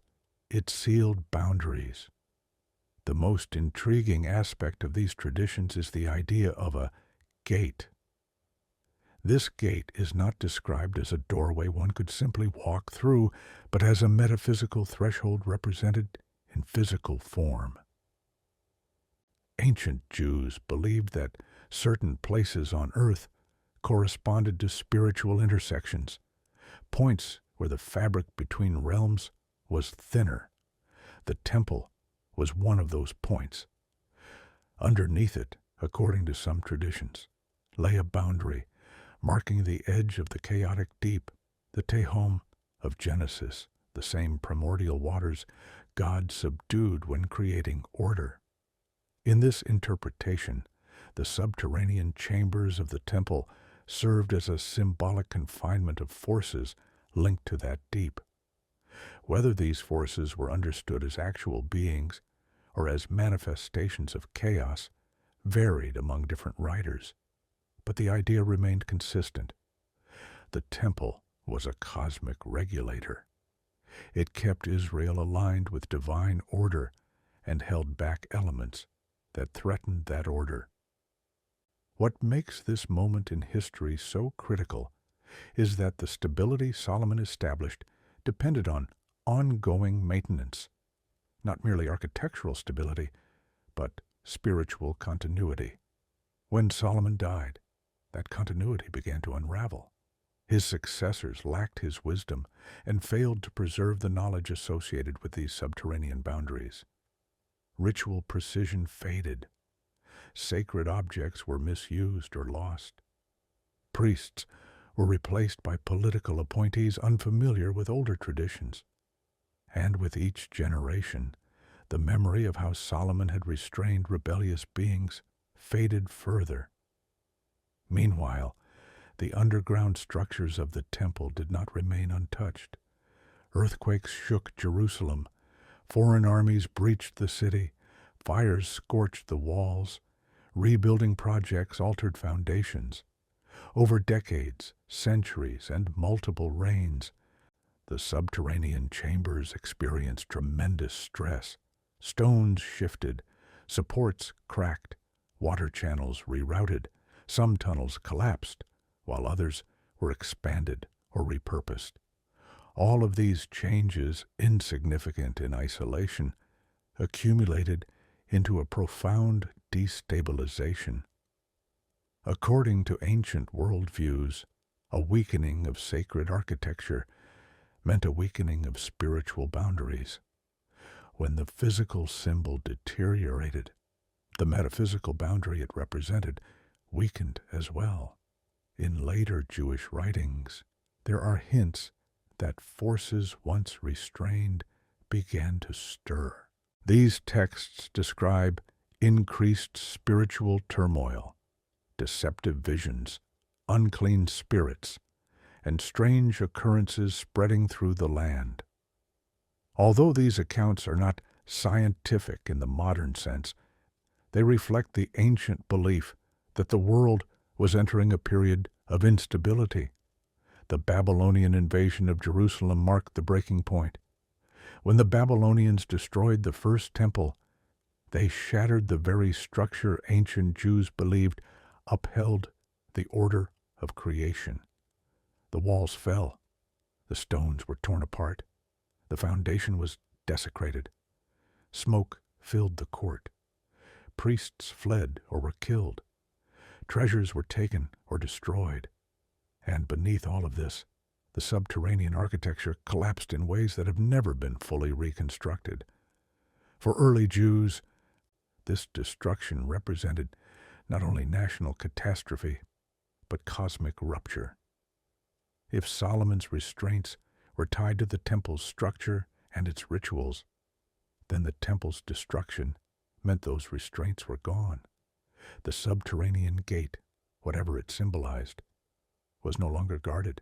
it sealed boundaries. The most intriguing aspect of these traditions is the idea of a gate. This gate is not described as a doorway one could simply walk through, but as a metaphysical threshold represented in physical form. Ancient Jews believed that certain places on earth corresponded to spiritual intersections, points where the fabric between realms was thinner. The temple was one of those points. Underneath it, according to some traditions, lay a boundary marking the edge of the chaotic deep, the Tehom of Genesis, the same primordial waters God subdued when creating order. In this interpretation, the subterranean chambers of the temple served as a symbolic confinement of forces linked to that deep. Whether these forces were understood as actual beings or as manifestations of chaos varied among different writers, but the idea remained consistent. The temple was a cosmic regulator. It kept Israel aligned with divine order and held back elements that threatened that order. What makes this moment in history so critical is that the stability Solomon established depended on ongoing maintenance, not merely architectural stability, but spiritual continuity. When Solomon died, that continuity began to unravel. His successors lacked his wisdom and failed to preserve the knowledge associated with these subterranean boundaries. Ritual precision faded. Sacred objects were misused or lost. Priests were replaced by political appointees unfamiliar with older traditions. And with each generation, the memory of how Solomon had restrained rebellious beings faded further. Meanwhile, the underground structures of the temple did not remain untouched. Earthquakes shook Jerusalem. Foreign armies breached the city. Fires scorched the walls. Rebuilding projects altered foundations. Over decades, centuries, and multiple reigns, the subterranean chambers experienced tremendous stress. Stones shifted, supports cracked, water channels rerouted, some tunnels collapsed, while others were expanded or repurposed. All of these changes, insignificant in isolation, accumulated into a profound destabilization. According to ancient worldviews, a weakening of sacred architecture meant a weakening of spiritual boundaries. When the physical symbol deteriorated, the metaphysical boundary it represented weakened as well. In later Jewish writings, there are hints that forces once restrained began to stir. These texts describe increased spiritual turmoil, deceptive visions, unclean spirits, and strange occurrences spreading through the land. Although these accounts are not scientific in the modern sense, they reflect the ancient belief that the world was entering a period of instability. The Babylonian invasion of Jerusalem marked the breaking point. When the Babylonians destroyed the first temple, they shattered the very structure ancient Jews believed upheld the order of creation. The walls fell. The stones were torn apart. The foundation was desecrated. Smoke filled the court. Priests fled or were killed. Treasures were taken or destroyed. And beneath all of this, the subterranean architecture collapsed in ways that have never been fully reconstructed. For early Jews, this destruction represented not only national catastrophe, but cosmic rupture. If Solomon's restraints were tied to the temple's structure and its rituals, then the temple's destruction meant those restraints were gone. The subterranean gate, whatever it symbolized, was no longer guarded.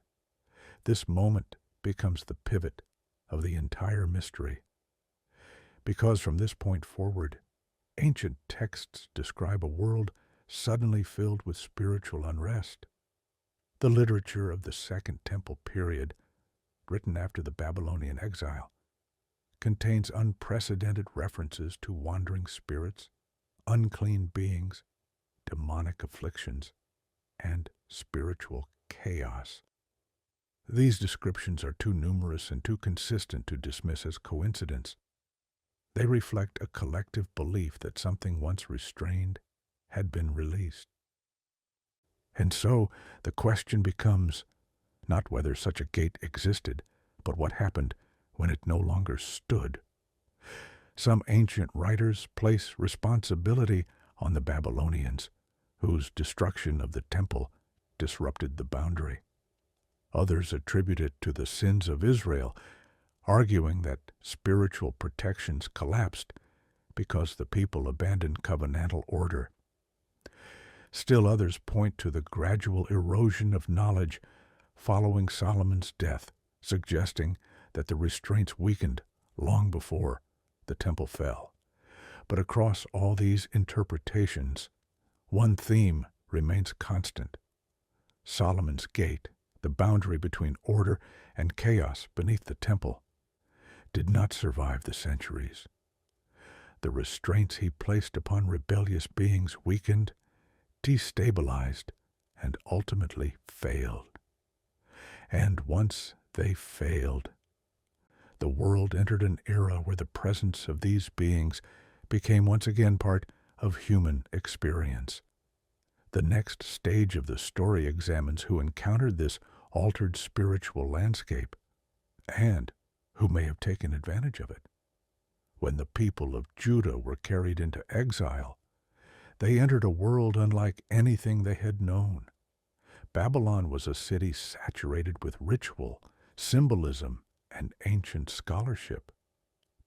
This moment becomes the pivot of the entire mystery. Because from this point forward, ancient texts describe a world suddenly filled with spiritual unrest. The literature of the Second Temple period, written after the Babylonian exile, contains unprecedented references to wandering spirits, unclean beings, demonic afflictions, and spiritual chaos. These descriptions are too numerous and too consistent to dismiss as coincidence. They reflect a collective belief that something once restrained had been released. And so the question becomes not whether such a gate existed, but what happened when it no longer stood. Some ancient writers place responsibility on the Babylonians, whose destruction of the temple disrupted the boundary. Others attribute it to the sins of Israel, arguing that spiritual protections collapsed because the people abandoned covenantal order. Still others point to the gradual erosion of knowledge following Solomon's death, suggesting that the restraints weakened long before the temple fell. But across all these interpretations, one theme remains constant. Solomon's gate, the boundary between order and chaos beneath the temple, did not survive the centuries. The restraints he placed upon rebellious beings weakened, destabilized, and ultimately failed. And once they failed, the world entered an era where the presence of these beings became once again part of human experience. The next stage of the story examines who encountered this altered spiritual landscape and who may have taken advantage of it. When the people of Judah were carried into exile, they entered a world unlike anything they had known. Babylon was a city saturated with ritual, symbolism, and ancient scholarship.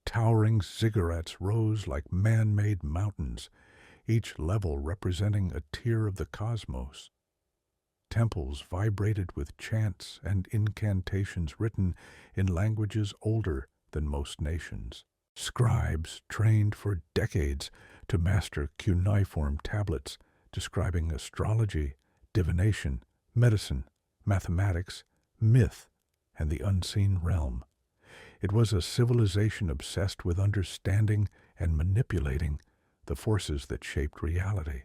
Towering ziggurats rose like man-made mountains, each level representing a tier of the cosmos. Temples vibrated with chants and incantations written in languages older than most nations. Scribes trained for decades to master cuneiform tablets describing astrology, divination, medicine, mathematics, myth, and the unseen realm. It was a civilization obsessed with understanding and manipulating the forces that shaped reality.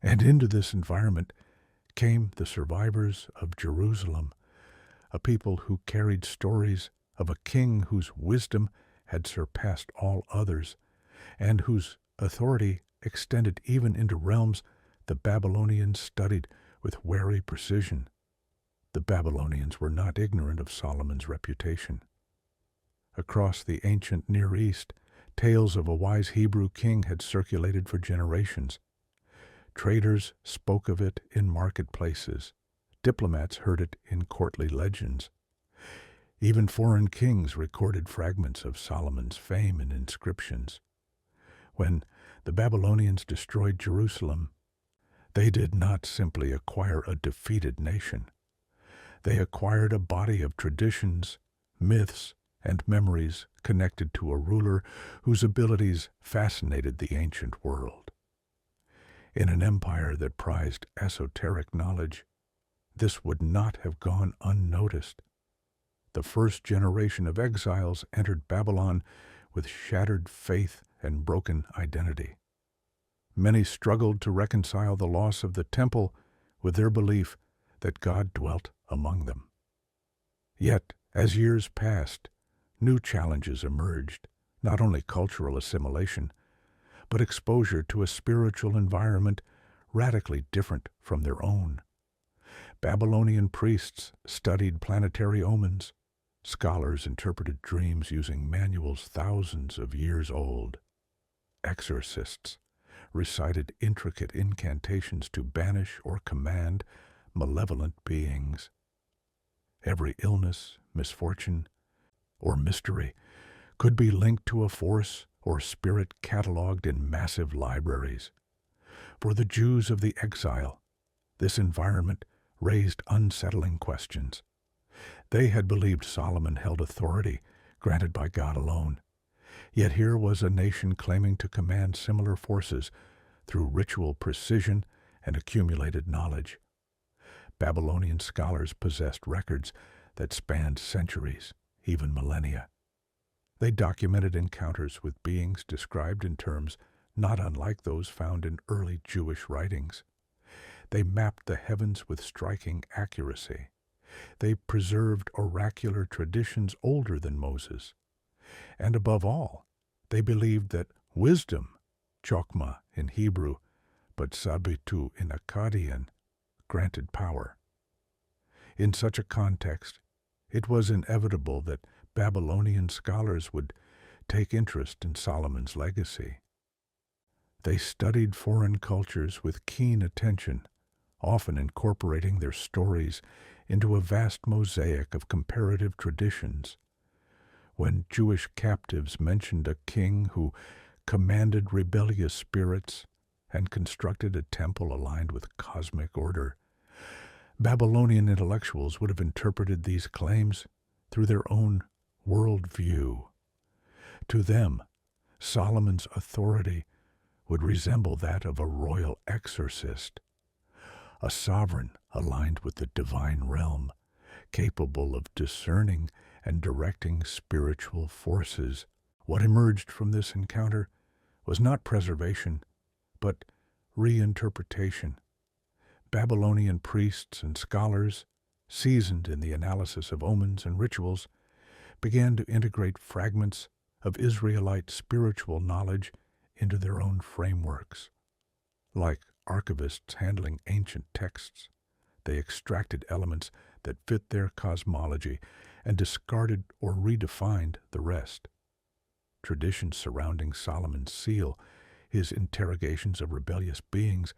And into this environment came the survivors of Jerusalem, a people who carried stories of a king whose wisdom had surpassed all others, and whose authority extended even into realms the Babylonians studied with wary precision. The Babylonians were not ignorant of Solomon's reputation. Across the ancient Near East, tales of a wise Hebrew king had circulated for generations. Traders spoke of it in marketplaces. Diplomats heard it in courtly legends. Even foreign kings recorded fragments of Solomon's fame in inscriptions. When the Babylonians destroyed Jerusalem, they did not simply acquire a defeated nation. They acquired a body of traditions, myths, and memories connected to a ruler whose abilities fascinated the ancient world. In an empire that prized esoteric knowledge, this would not have gone unnoticed. The first generation of exiles entered Babylon with shattered faith and broken identity. Many struggled to reconcile the loss of the temple with their belief that God dwelt among them. Yet, as years passed, new challenges emerged, not only cultural assimilation, but exposure to a spiritual environment radically different from their own. Babylonian priests studied planetary omens. Scholars interpreted dreams using manuals thousands of years old. Exorcists recited intricate incantations to banish or command malevolent beings. Every illness, misfortune, or mystery could be linked to a force or spirit cataloged in massive libraries. For the Jews of the exile, this environment raised unsettling questions. They had believed Solomon held authority granted by God alone. Yet here was a nation claiming to command similar forces through ritual precision and accumulated knowledge. Babylonian scholars possessed records that spanned centuries, even millennia. They documented encounters with beings described in terms not unlike those found in early Jewish writings. They mapped the heavens with striking accuracy. They preserved oracular traditions older than Moses. And above all, they believed that wisdom, chokmah in Hebrew, but sabitu in Akkadian, granted power. In such a context, it was inevitable that Babylonian scholars would take interest in Solomon's legacy. They studied foreign cultures with keen attention, often incorporating their stories into a vast mosaic of comparative traditions. When Jewish captives mentioned a king who commanded rebellious spirits and constructed a temple aligned with cosmic order, Babylonian intellectuals would have interpreted these claims through their own worldview. To them, Solomon's authority would resemble that of a royal exorcist, a sovereign aligned with the divine realm, capable of discerning and directing spiritual forces. What emerged from this encounter was not preservation, but reinterpretation. Babylonian priests and scholars, seasoned in the analysis of omens and rituals, began to integrate fragments of Israelite spiritual knowledge into their own frameworks. Like archivists handling ancient texts, they extracted elements that fit their cosmology and discarded or redefined the rest. Traditions surrounding Solomon's seal, his interrogations of rebellious beings,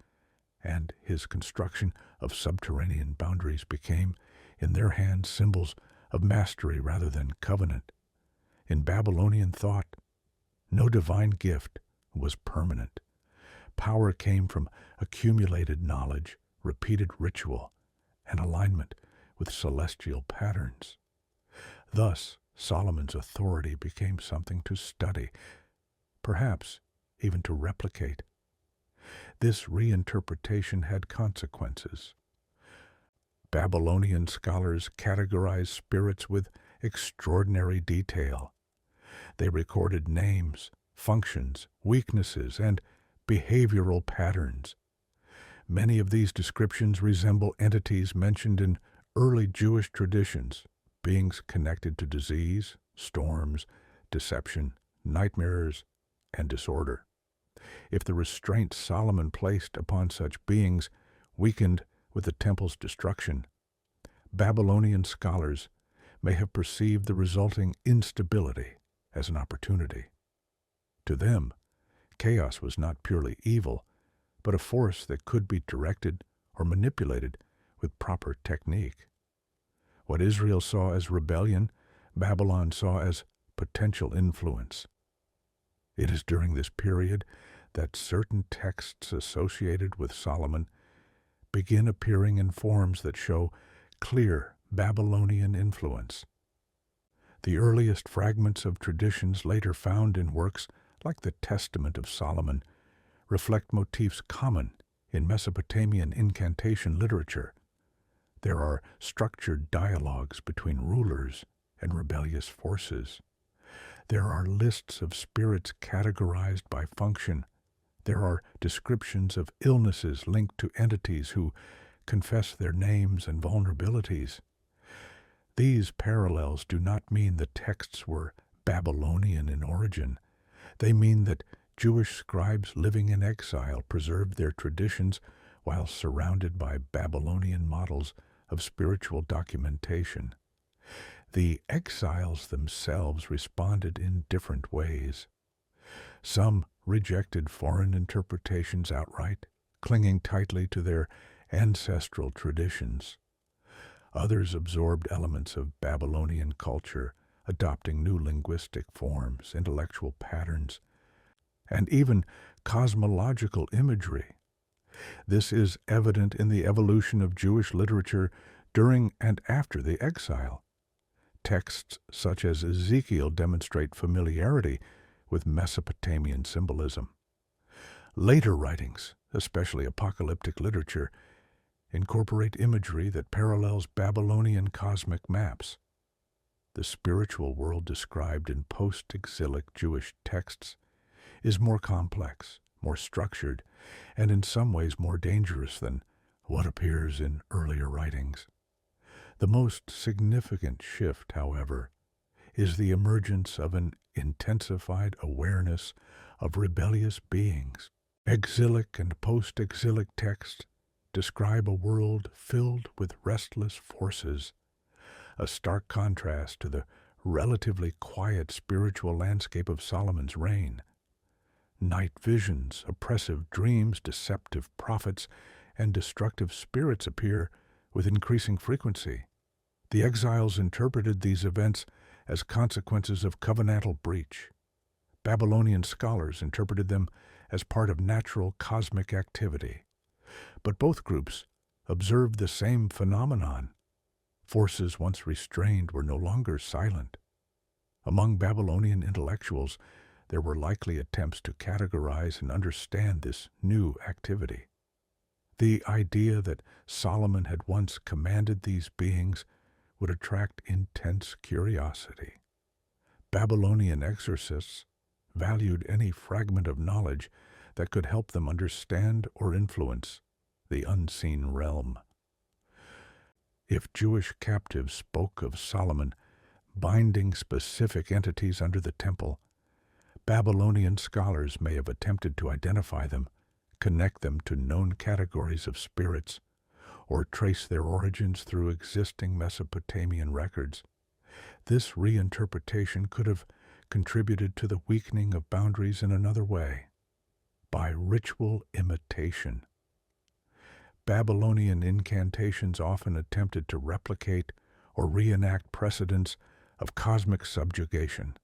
and his construction of subterranean boundaries became, in their hands, symbols of mastery rather than covenant. In Babylonian thought, no divine gift was permanent. Power came from accumulated knowledge, repeated ritual, and alignment with celestial patterns. Thus, Solomon's authority became something to study, perhaps even to replicate. This reinterpretation had consequences. Babylonian scholars categorized spirits with extraordinary detail. They recorded names, functions, weaknesses, and behavioral patterns. Many of these descriptions resemble entities mentioned in early Jewish traditions, beings connected to disease, storms, deception, nightmares, and disorder. If the restraint Solomon placed upon such beings weakened with the temple's destruction, Babylonian scholars may have perceived the resulting instability as an opportunity. To them, chaos was not purely evil, but a force that could be directed or manipulated with proper technique. What Israel saw as rebellion, Babylon saw as potential influence. It is during this period that certain texts associated with Solomon begin appearing in forms that show clear Babylonian influence. The earliest fragments of traditions later found in works like the Testament of Solomon reflect motifs common in Mesopotamian incantation literature. There are structured dialogues between rulers and rebellious forces. There are lists of spirits categorized by function. There are descriptions of illnesses linked to entities who confess their names and vulnerabilities. These parallels do not mean the texts were Babylonian in origin. They mean that Jewish scribes living in exile preserved their traditions while surrounded by Babylonian models of spiritual documentation. The exiles themselves responded in different ways. Some rejected foreign interpretations outright, clinging tightly to their ancestral traditions. Others absorbed elements of Babylonian culture, adopting new linguistic forms, intellectual patterns, and even cosmological imagery. This is evident in the evolution of Jewish literature during and after the exile. Texts such as Ezekiel demonstrate familiarity with Mesopotamian symbolism. Later writings, especially apocalyptic literature, incorporate imagery that parallels Babylonian cosmic maps. The spiritual world described in post-exilic Jewish texts is more complex, more structured, and in some ways more dangerous than what appears in earlier writings. The most significant shift, however, is the emergence of an intensified awareness of rebellious beings. Exilic and post-exilic texts describe a world filled with restless forces, a stark contrast to the relatively quiet spiritual landscape of Solomon's reign. Night visions, oppressive dreams, deceptive prophets, and destructive spirits appear with increasing frequency. The exiles interpreted these events as consequences of covenantal breach. Babylonian scholars interpreted them as part of natural cosmic activity. But both groups observed the same phenomenon. Forces once restrained were no longer silent. Among Babylonian intellectuals, there were likely attempts to categorize and understand this new activity. The idea that Solomon had once commanded these beings would attract intense curiosity. Babylonian exorcists valued any fragment of knowledge that could help them understand or influence the unseen realm. If Jewish captives spoke of Solomon binding specific entities under the temple, Babylonian scholars may have attempted to identify them, connect them to known categories of spirits, or trace their origins through existing Mesopotamian records. This reinterpretation could have contributed to the weakening of boundaries in another way, by ritual imitation. Babylonian incantations often attempted to replicate or reenact precedents of cosmic subjugation.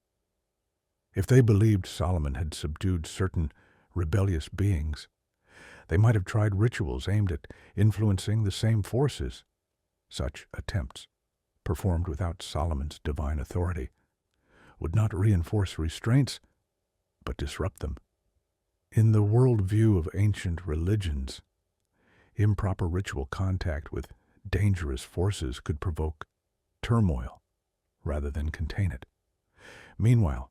If they believed Solomon had subdued certain rebellious beings, they might have tried rituals aimed at influencing the same forces. Such attempts, performed without Solomon's divine authority, would not reinforce restraints, but disrupt them. In the worldview of ancient religions, improper ritual contact with dangerous forces could provoke turmoil rather than contain it. Meanwhile,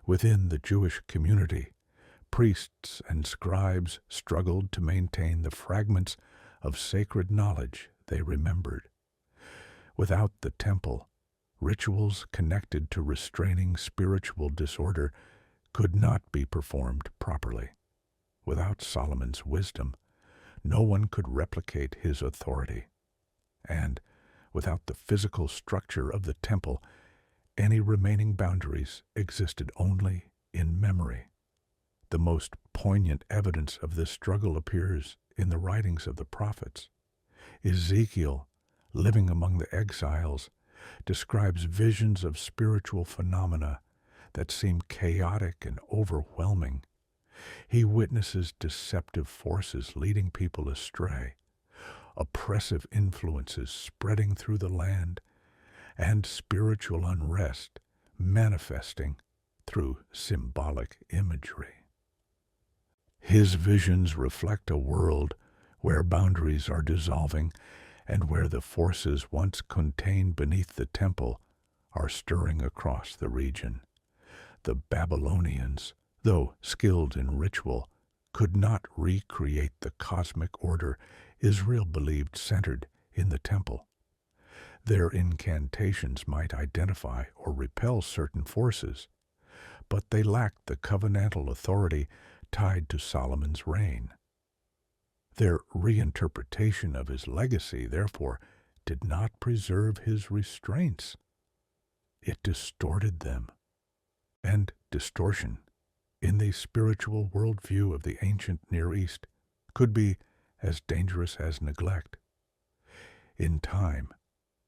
within the Jewish community, priests and scribes struggled to maintain the fragments of sacred knowledge they remembered. Without the temple, rituals connected to restraining spiritual disorder could not be performed properly. Without Solomon's wisdom, no one could replicate his authority. And without the physical structure of the temple, any remaining boundaries existed only in memory. The most poignant evidence of this struggle appears in the writings of the prophets. Ezekiel, living among the exiles, describes visions of spiritual phenomena that seem chaotic and overwhelming. He witnesses deceptive forces leading people astray, oppressive influences spreading through the land, and spiritual unrest manifesting through symbolic imagery. His visions reflect a world where boundaries are dissolving and where the forces once contained beneath the temple are stirring across the region. The Babylonians, though skilled in ritual, could not recreate the cosmic order Israel believed centered in the temple. Their incantations might identify or repel certain forces, but they lacked the covenantal authority tied to Solomon's reign. Their reinterpretation of his legacy, therefore, did not preserve his restraints. It distorted them. And distortion, in the spiritual worldview of the ancient Near East, could be as dangerous as neglect. In time,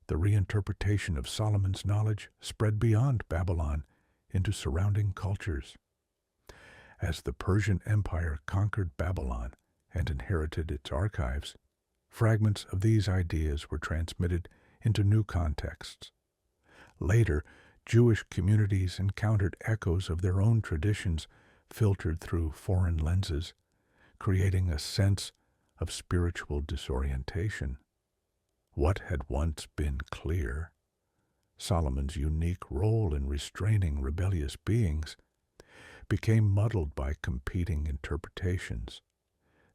the reinterpretation of Solomon's knowledge spread beyond Babylon into surrounding cultures. As the Persian Empire conquered Babylon and inherited its archives, fragments of these ideas were transmitted into new contexts. Later, Jewish communities encountered echoes of their own traditions filtered through foreign lenses, creating a sense of spiritual disorientation. What had once been clear, Solomon's unique role in restraining rebellious beings, became muddled by competing interpretations.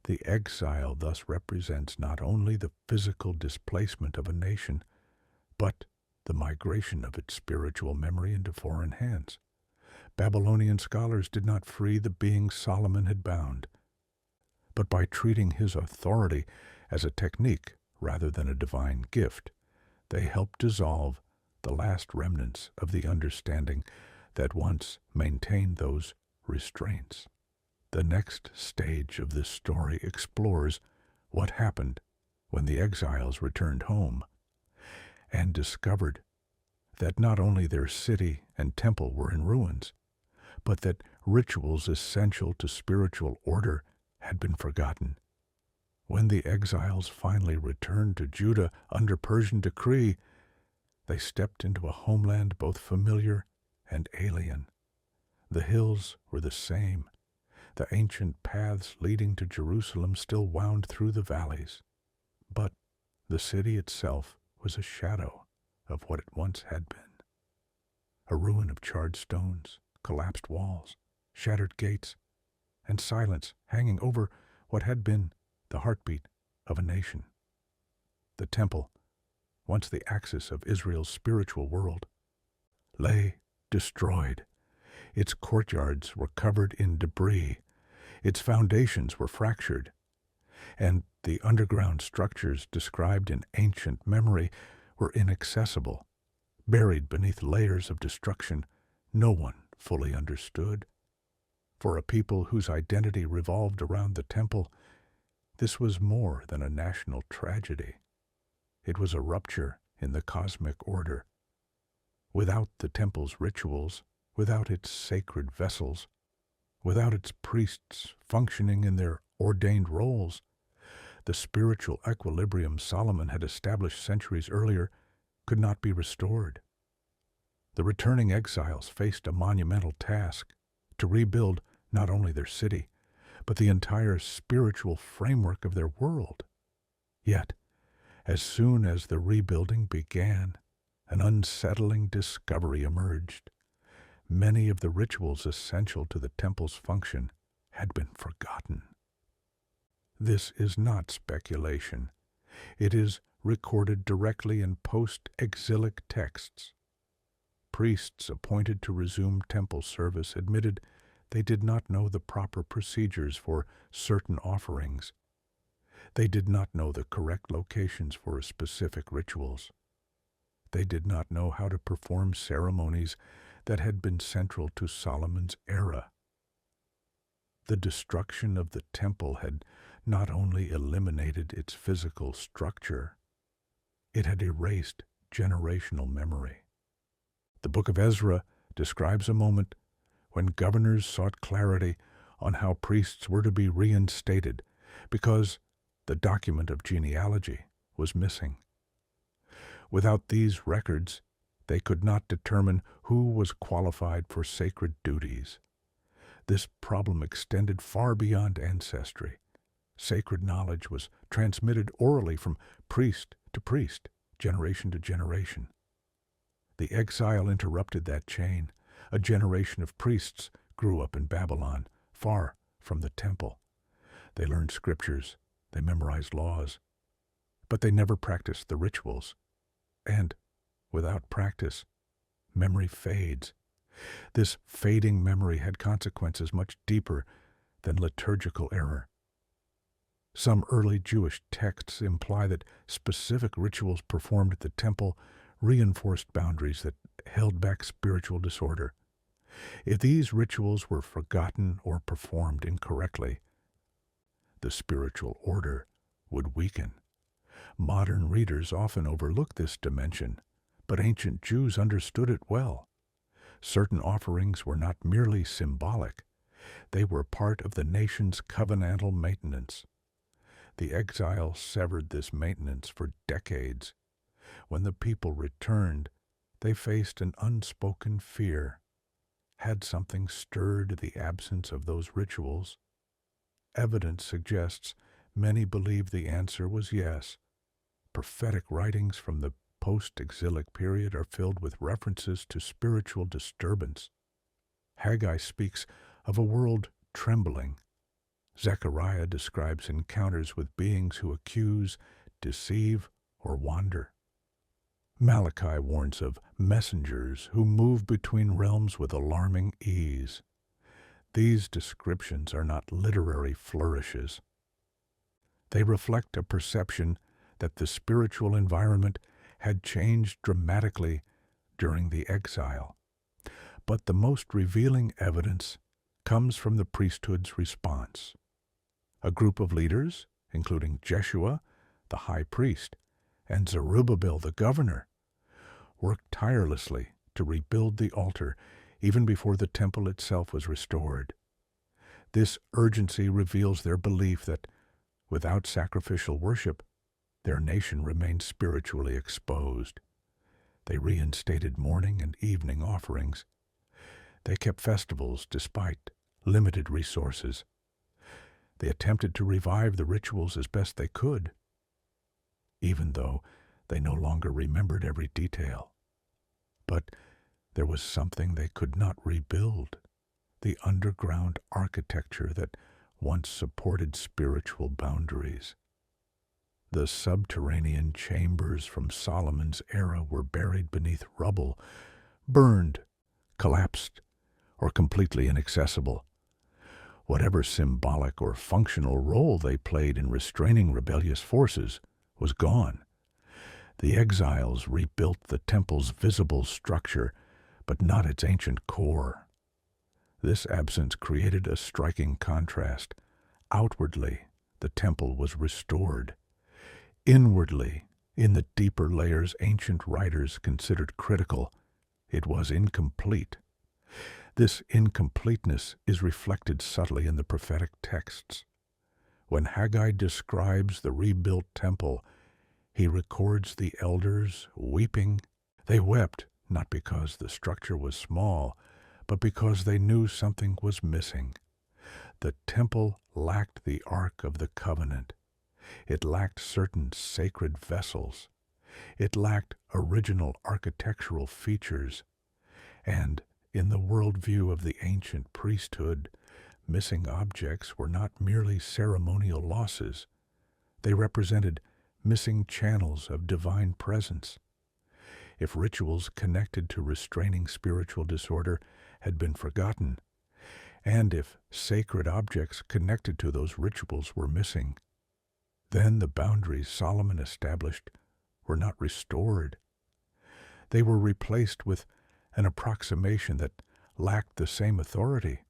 The exile thus represents not only the physical displacement of a nation, but the migration of its spiritual memory into foreign hands. Babylonian scholars did not free the beings Solomon had bound, but by treating his authority as a technique rather than a divine gift, they helped dissolve the last remnants of the understanding that once maintained those restraints. The next stage of this story explores what happened when the exiles returned home and discovered that not only their city and temple were in ruins, but that rituals essential to spiritual order had been forgotten. When the exiles finally returned to Judah under Persian decree, they stepped into a homeland both familiar and alien. The hills were the same. The ancient paths leading to Jerusalem still wound through the valleys. But the city itself was a shadow of what it once had been. A ruin of charred stones, collapsed walls, shattered gates, and silence hanging over what had been the heartbeat of a nation. The temple, once the axis of Israel's spiritual world, lay destroyed. Its courtyards were covered in debris, its foundations were fractured, and the underground structures described in ancient memory were inaccessible, buried beneath layers of destruction no one fully understood. For a people whose identity revolved around the temple, this was more than a national tragedy. It was a rupture in the cosmic order. Without the temple's rituals, without its sacred vessels, without its priests functioning in their ordained roles, the spiritual equilibrium Solomon had established centuries earlier could not be restored. The returning exiles faced a monumental task to rebuild not only their city, but the entire spiritual framework of their world. Yet, as soon as the rebuilding began, an unsettling discovery emerged. Many of the rituals essential to the temple's function had been forgotten. This is not speculation. It is recorded directly in post-exilic texts. Priests appointed to resume temple service admitted they did not know the proper procedures for certain offerings. They did not know the correct locations for specific rituals. They did not know how to perform ceremonies that had been central to Solomon's era. The destruction of the temple had not only eliminated its physical structure, it had erased generational memory. The book of Ezra describes a moment when governors sought clarity on how priests were to be reinstated because the document of genealogy was missing. Without these records, they could not determine who was qualified for sacred duties. This problem extended far beyond ancestry. Sacred knowledge was transmitted orally from priest to priest, generation to generation. The exile interrupted that chain. A generation of priests grew up in Babylon, far from the temple. They learned scriptures, they memorized laws, but they never practiced the rituals. And without practice, memory fades. This fading memory had consequences much deeper than liturgical error. Some early Jewish texts imply that specific rituals performed at the temple reinforced boundaries that held back spiritual disorder. If these rituals were forgotten or performed incorrectly, the spiritual order would weaken. Modern readers often overlook this dimension, but ancient Jews understood it well. Certain offerings were not merely symbolic. They were part of the nation's covenantal maintenance. The exile severed this maintenance for decades. When the people returned, they faced an unspoken fear. Had something stirred the absence of those rituals? Evidence suggests many believed the answer was yes. Prophetic writings from the post-exilic period are filled with references to spiritual disturbance. Haggai speaks of a world trembling. Zechariah describes encounters with beings who accuse, deceive, or wander. Malachi warns of messengers who move between realms with alarming ease. These descriptions are not literary flourishes. They reflect a perception that the spiritual environment had changed dramatically during the exile. But the most revealing evidence comes from the priesthood's response. A group of leaders, including Jeshua, the high priest, and Zerubbabel, the governor, worked tirelessly to rebuild the altar even before the temple itself was restored. This urgency reveals their belief that without sacrificial worship, their nation remained spiritually exposed. They reinstated morning and evening offerings, They kept festivals despite limited resources. They attempted to revive the rituals as best they could, even though they no longer remembered every detail. But there was something they could not rebuild, the underground architecture that once supported spiritual boundaries. The subterranean chambers from Solomon's era were buried beneath rubble, burned, collapsed, or completely inaccessible. Whatever symbolic or functional role they played in restraining rebellious forces was gone. The exiles rebuilt the temple's visible structure, but not its ancient core. This absence created a striking contrast. Outwardly, the temple was restored. Inwardly, in the deeper layers ancient writers considered critical, it was incomplete. This incompleteness is reflected subtly in the prophetic texts. When Haggai describes the rebuilt temple, he records the elders weeping. They wept not because the structure was small, but because they knew something was missing. The temple lacked the Ark of the Covenant. It lacked certain sacred vessels. It lacked original architectural features. And in the worldview of the ancient priesthood, missing objects were not merely ceremonial losses. They represented missing channels of divine presence. If rituals connected to restraining spiritual disorder had been forgotten, and if sacred objects connected to those rituals were missing, then the boundaries Solomon established were not restored. They were replaced with an approximation that lacked the same authority.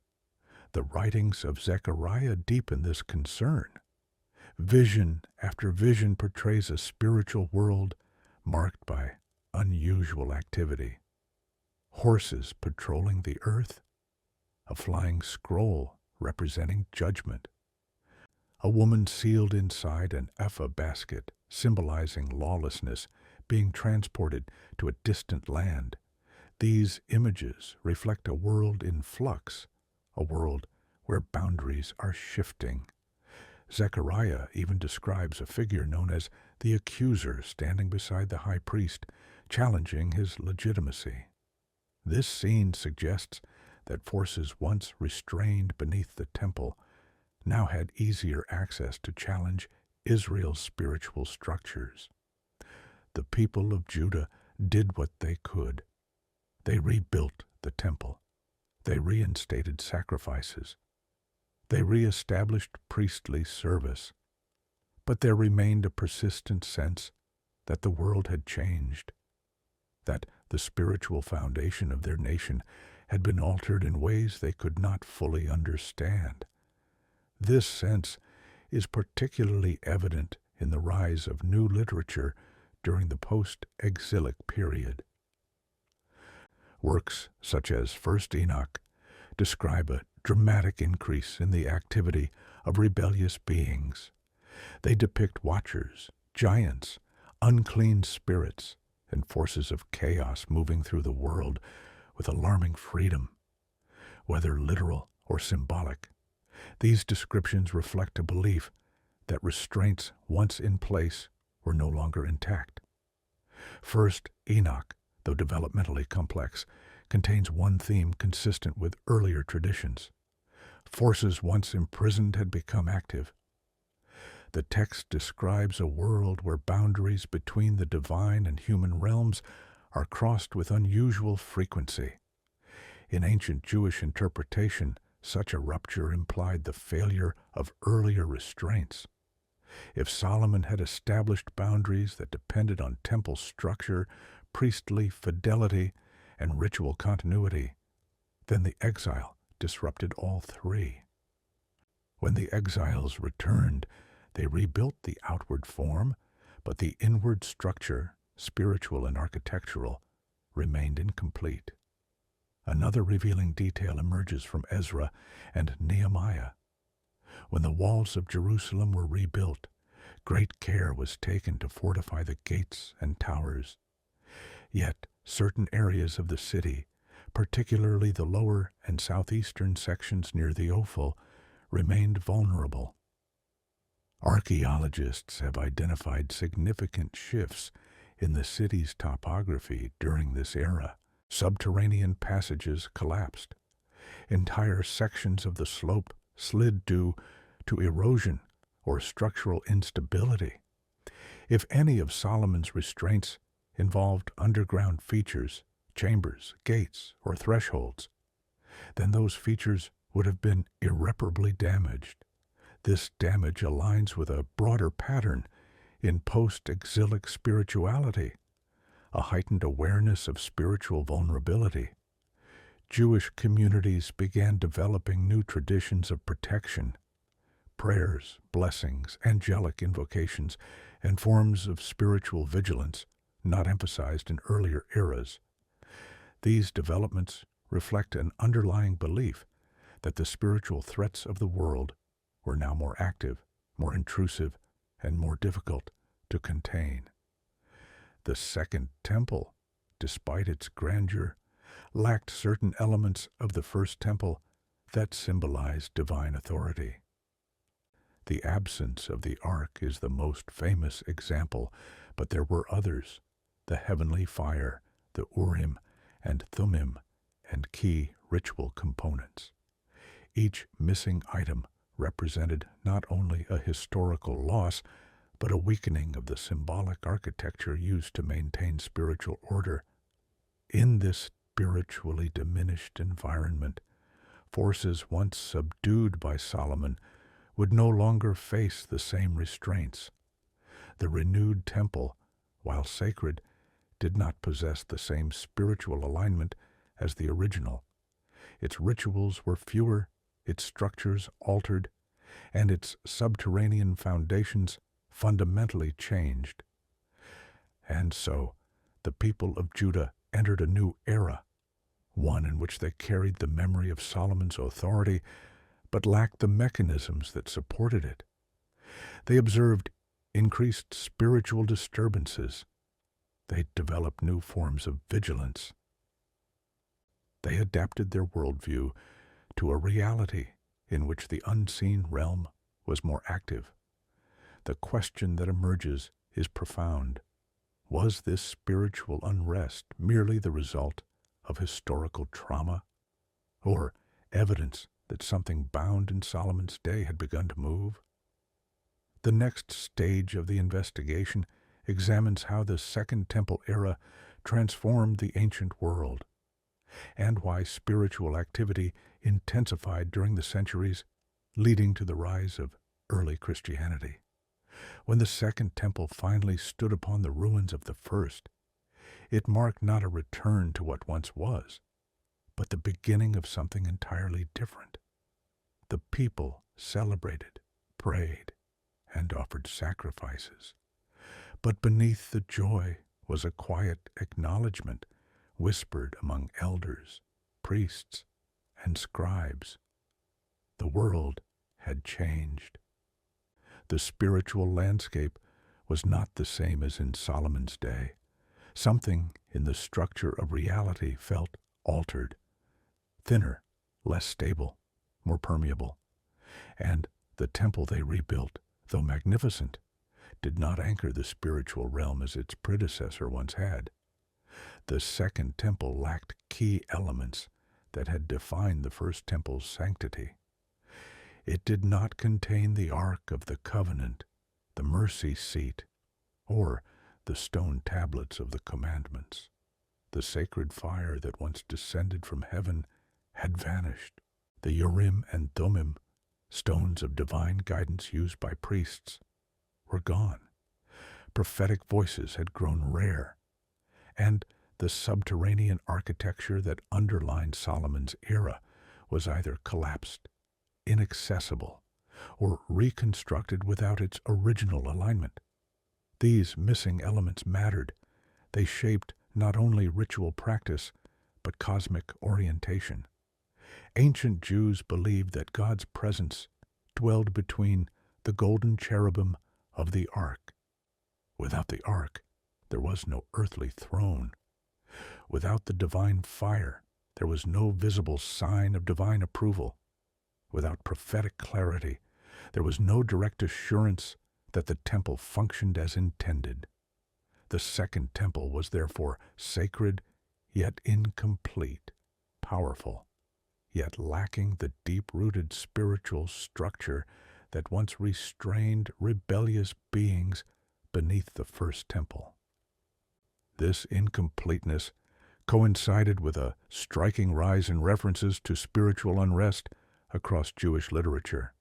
The writings of Zechariah deepen this concern. Vision after vision portrays a spiritual world marked by unusual activity. Horses patrolling the earth, a flying scroll representing judgment, a woman sealed inside an ephah basket symbolizing lawlessness being transported to a distant land. These images reflect a world in flux, a world where boundaries are shifting. Zechariah even describes a figure known as the accuser standing beside the high priest, challenging his legitimacy. This scene suggests that forces once restrained beneath the temple now had easier access to challenge Israel's spiritual structures. The people of Judah did what they could. They rebuilt the temple. They reinstated sacrifices. They reestablished priestly service. But there remained a persistent sense that the world had changed, that the spiritual foundation of their nation had been altered in ways they could not fully understand. This sense is particularly evident in the rise of new literature during the post-exilic period. Works such as First Enoch describe a dramatic increase in the activity of rebellious beings. They depict watchers, giants, unclean spirits, and forces of chaos moving through the world with alarming freedom. Whether literal or symbolic, these descriptions reflect a belief that restraints once in place were no longer intact. First Enoch, though developmentally complex, contains one theme consistent with earlier traditions. Forces once imprisoned had become active. The text describes a world where boundaries between the divine and human realms are crossed with unusual frequency. In ancient Jewish interpretation, such a rupture implied the failure of earlier restraints. If Solomon had established boundaries that depended on temple structure, priestly fidelity, and ritual continuity, then the exile disrupted all three. When the exiles returned, they rebuilt the outward form, but the inward structure, spiritual and architectural, remained incomplete. Another revealing detail emerges from Ezra and Nehemiah. When the walls of Jerusalem were rebuilt, great care was taken to fortify the gates and towers. Yet certain areas of the city, particularly the lower and southeastern sections near the Ophel, remained vulnerable. Archaeologists have identified significant shifts in the city's topography during this era. Subterranean passages collapsed. Entire sections of the slope slid due to erosion or structural instability. If any of Solomon's restraints involved underground features, chambers, gates, or thresholds, then those features would have been irreparably damaged. This damage aligns with a broader pattern in post-exilic spirituality, a heightened awareness of spiritual vulnerability. Jewish communities began developing new traditions of protection, prayers, blessings, angelic invocations, and forms of spiritual vigilance not emphasized in earlier eras. These developments reflect an underlying belief that the spiritual threats of the world were now more active, more intrusive, and more difficult to contain. The Second Temple, despite its grandeur, lacked certain elements of the First Temple that symbolized divine authority. The absence of the Ark is the most famous example, but there were others: the heavenly fire, the Urim and Thummim, and key ritual components. Each missing item represented not only a historical loss, but a weakening of the symbolic architecture used to maintain spiritual order. In this spiritually diminished environment, forces once subdued by Solomon would no longer face the same restraints. The renewed temple, while sacred, did not possess the same spiritual alignment as the original. Its rituals were fewer, its structures altered, and its subterranean foundations fundamentally changed. And so, the people of Judah entered a new era, one in which they carried the memory of Solomon's authority, but lacked the mechanisms that supported it. They observed increased spiritual disturbances. They developed new forms of vigilance. They adapted their worldview to a reality in which the unseen realm was more active. The question that emerges is profound. Was this spiritual unrest merely the result of historical trauma, or evidence that something bound in Solomon's day had begun to move? The next stage of the investigation examines how the Second Temple era transformed the ancient world, and why spiritual activity intensified during the centuries leading to the rise of early Christianity. When the Second Temple finally stood upon the ruins of the first, it marked not a return to what once was, but the beginning of something entirely different. The people celebrated, prayed, and offered sacrifices. But beneath the joy was a quiet acknowledgement whispered among elders, priests, and scribes. The world had changed. The spiritual landscape was not the same as in Solomon's day. Something in the structure of reality felt altered, thinner, less stable, more permeable. And the temple they rebuilt, though magnificent, did not anchor the spiritual realm as its predecessor once had. The Second Temple lacked key elements that had defined the First Temple's sanctity. It did not contain the Ark of the Covenant, the mercy seat, or the stone tablets of the commandments. The sacred fire that once descended from heaven had vanished. The Urim and Thummim, stones of divine guidance used by priests, were gone. Prophetic voices had grown rare, and the subterranean architecture that underlined Solomon's era was either collapsed, inaccessible, or reconstructed without its original alignment. These missing elements mattered. They shaped not only ritual practice, but cosmic orientation. Ancient Jews believed that God's presence dwelled between the golden cherubim of the Ark. Without the Ark, there was no earthly throne. Without the divine fire, there was no visible sign of divine approval. Without prophetic clarity, there was no direct assurance that the temple functioned as intended. The Second Temple was therefore sacred, yet incomplete, powerful, yet lacking the deep-rooted spiritual structure that once restrained rebellious beings beneath the First Temple. This incompleteness coincided with a striking rise in references to spiritual unrest across Jewish literature.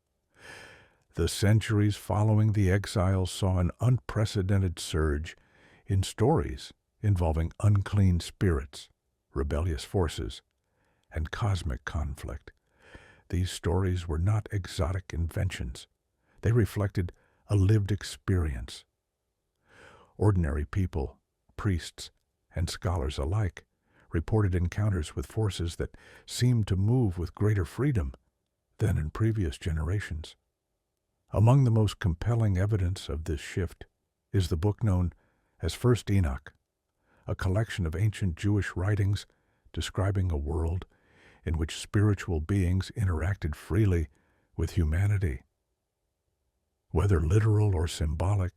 The centuries following the exile saw an unprecedented surge in stories involving unclean spirits, rebellious forces, and cosmic conflict. These stories were not exotic inventions. They reflected a lived experience. Ordinary people, priests, and scholars alike reported encounters with forces that seemed to move with greater freedom than in previous generations. Among the most compelling evidence of this shift is the book known as First Enoch, a collection of ancient Jewish writings describing a world in which spiritual beings interacted freely with humanity. Whether literal or symbolic,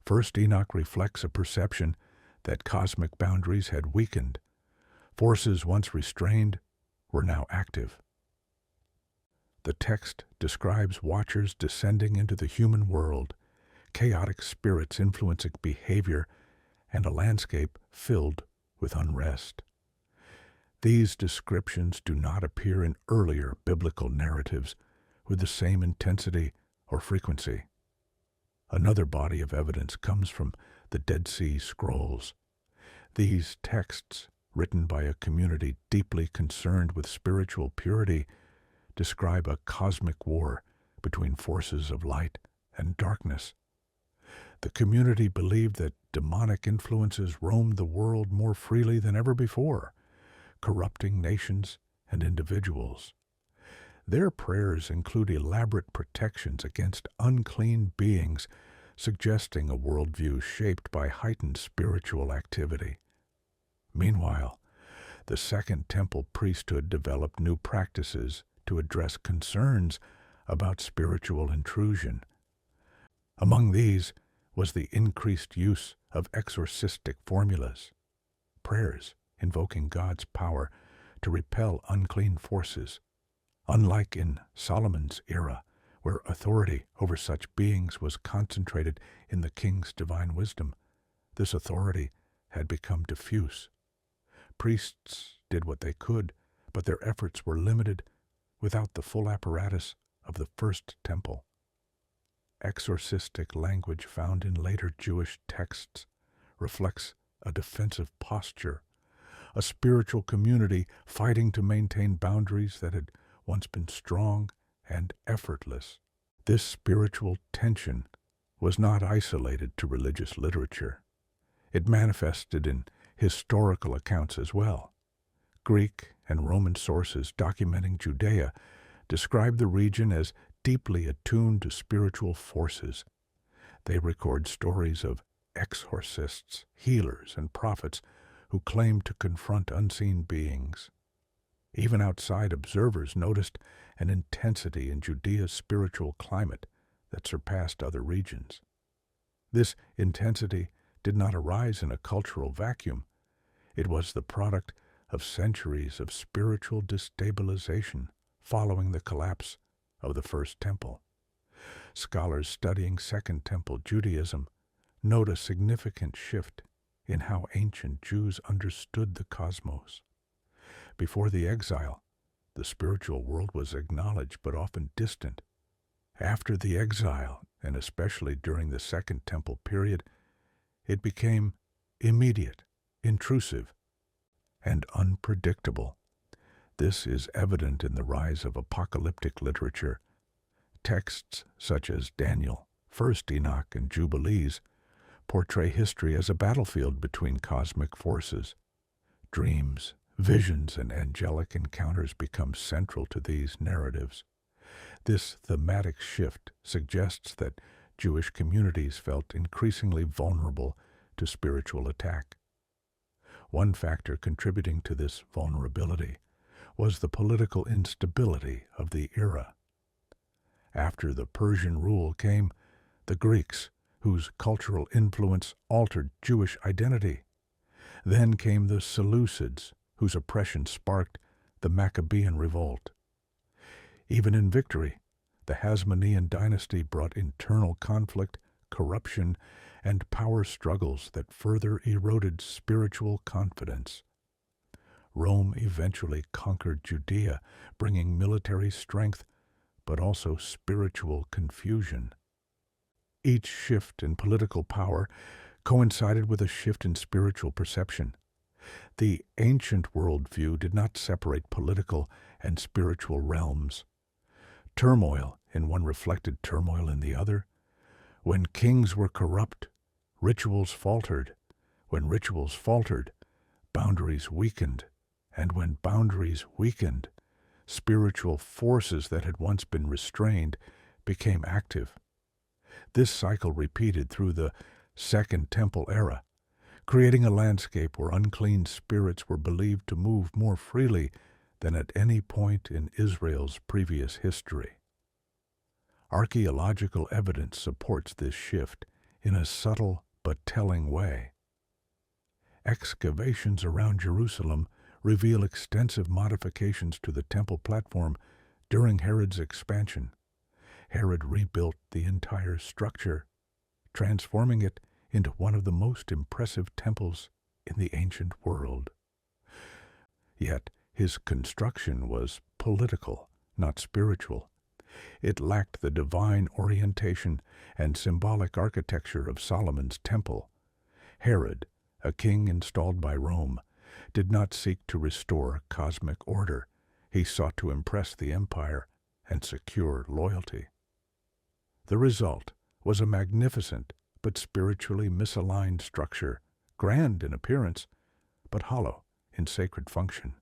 First Enoch reflects a perception that cosmic boundaries had weakened. Forces once restrained were now active. The text describes watchers descending into the human world, chaotic spirits influencing behavior, and a landscape filled with unrest. These descriptions do not appear in earlier biblical narratives with the same intensity or frequency. Another body of evidence comes from the Dead Sea Scrolls. These texts, written by a community deeply concerned with spiritual purity, describe a cosmic war between forces of light and darkness. The community believed that demonic influences roamed the world more freely than ever before, corrupting nations and individuals. Their prayers include elaborate protections against unclean beings, suggesting a worldview shaped by heightened spiritual activity. Meanwhile, the Second Temple priesthood developed new practices to address concerns about spiritual intrusion. Among these was the increased use of exorcistic formulas, prayers invoking God's power to repel unclean forces. Unlike in Solomon's era, where authority over such beings was concentrated in the king's divine wisdom, this authority had become diffuse. Priests did what they could, but their efforts were limited without the full apparatus of the First Temple. Exorcistic language found in later Jewish texts reflects a defensive posture, a spiritual community fighting to maintain boundaries that had once been strong and effortless. This spiritual tension was not isolated to religious literature. It manifested in historical accounts as well. Greek and Roman sources documenting Judea describe the region as deeply attuned to spiritual forces. They record stories of exorcists, healers, and prophets who claimed to confront unseen beings. Even outside observers noticed an intensity in Judea's spiritual climate that surpassed other regions. This intensity did not arise in a cultural vacuum. It was the product of centuries of spiritual destabilization following the collapse of the First Temple. Scholars studying Second Temple Judaism note a significant shift in how ancient Jews understood the cosmos. Before the exile, the spiritual world was acknowledged but often distant. After the exile, and especially during the Second Temple period, it became immediate, intrusive, and unpredictable. This is evident in the rise of apocalyptic literature. Texts such as Daniel, First Enoch, and Jubilees portray history as a battlefield between cosmic forces. Dreams, visions, and angelic encounters become central to these narratives. This thematic shift suggests that Jewish communities felt increasingly vulnerable to spiritual attack. One factor contributing to this vulnerability was the political instability of the era. After the Persian rule came the Greeks, whose cultural influence altered Jewish identity. Then came the Seleucids, whose oppression sparked the Maccabean revolt. Even in victory, the Hasmonean dynasty brought internal conflict, corruption, and power struggles that further eroded spiritual confidence. Rome eventually conquered Judea, bringing military strength, but also spiritual confusion. Each shift in political power coincided with a shift in spiritual perception. The ancient worldview did not separate political and spiritual realms. Turmoil in one reflected turmoil in the other. When kings were corrupt, rituals faltered. When rituals faltered, boundaries weakened. And when boundaries weakened, spiritual forces that had once been restrained became active. This cycle repeated through the Second Temple era, creating a landscape where unclean spirits were believed to move more freely than at any point in Israel's previous history. Archaeological evidence supports this shift in a subtle but telling way. Excavations around Jerusalem reveal extensive modifications to the temple platform during Herod's expansion. Herod rebuilt the entire structure, transforming it into one of the most impressive temples in the ancient world. Yet his construction was political, not spiritual. It lacked the divine orientation and symbolic architecture of Solomon's temple. Herod, a king installed by Rome, did not seek to restore cosmic order. He sought to impress the empire and secure loyalty. The result was a magnificent but spiritually misaligned structure, grand in appearance, but hollow in sacred function.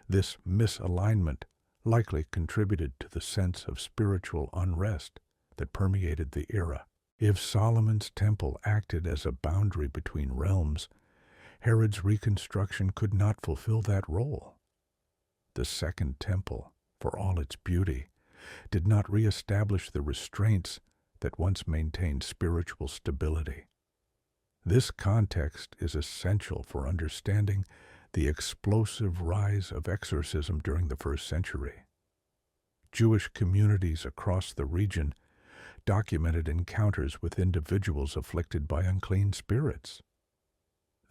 This misalignment likely contributed to the sense of spiritual unrest that permeated the era. If Solomon's temple acted as a boundary between realms, Herod's reconstruction could not fulfill that role. The Second Temple, for all its beauty, did not reestablish the restraints that once maintained spiritual stability. This context is essential for understanding the explosive rise of exorcism during the first century. Jewish communities across the region documented encounters with individuals afflicted by unclean spirits.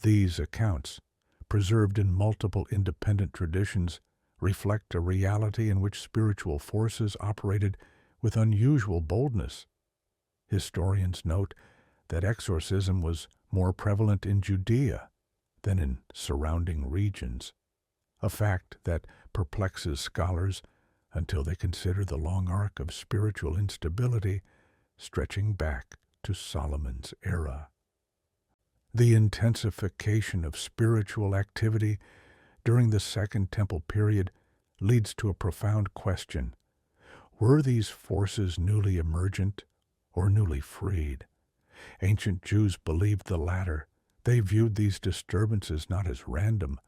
These accounts, preserved in multiple independent traditions, reflect a reality in which spiritual forces operated with unusual boldness. Historians note that exorcism was more prevalent in Judea than in surrounding regions, a fact that perplexes scholars until they consider the long arc of spiritual instability stretching back to Solomon's era. The intensification of spiritual activity during the Second Temple period leads to a profound question. Were these forces newly emergent or newly freed? Ancient Jews believed the latter. They viewed these disturbances not as random,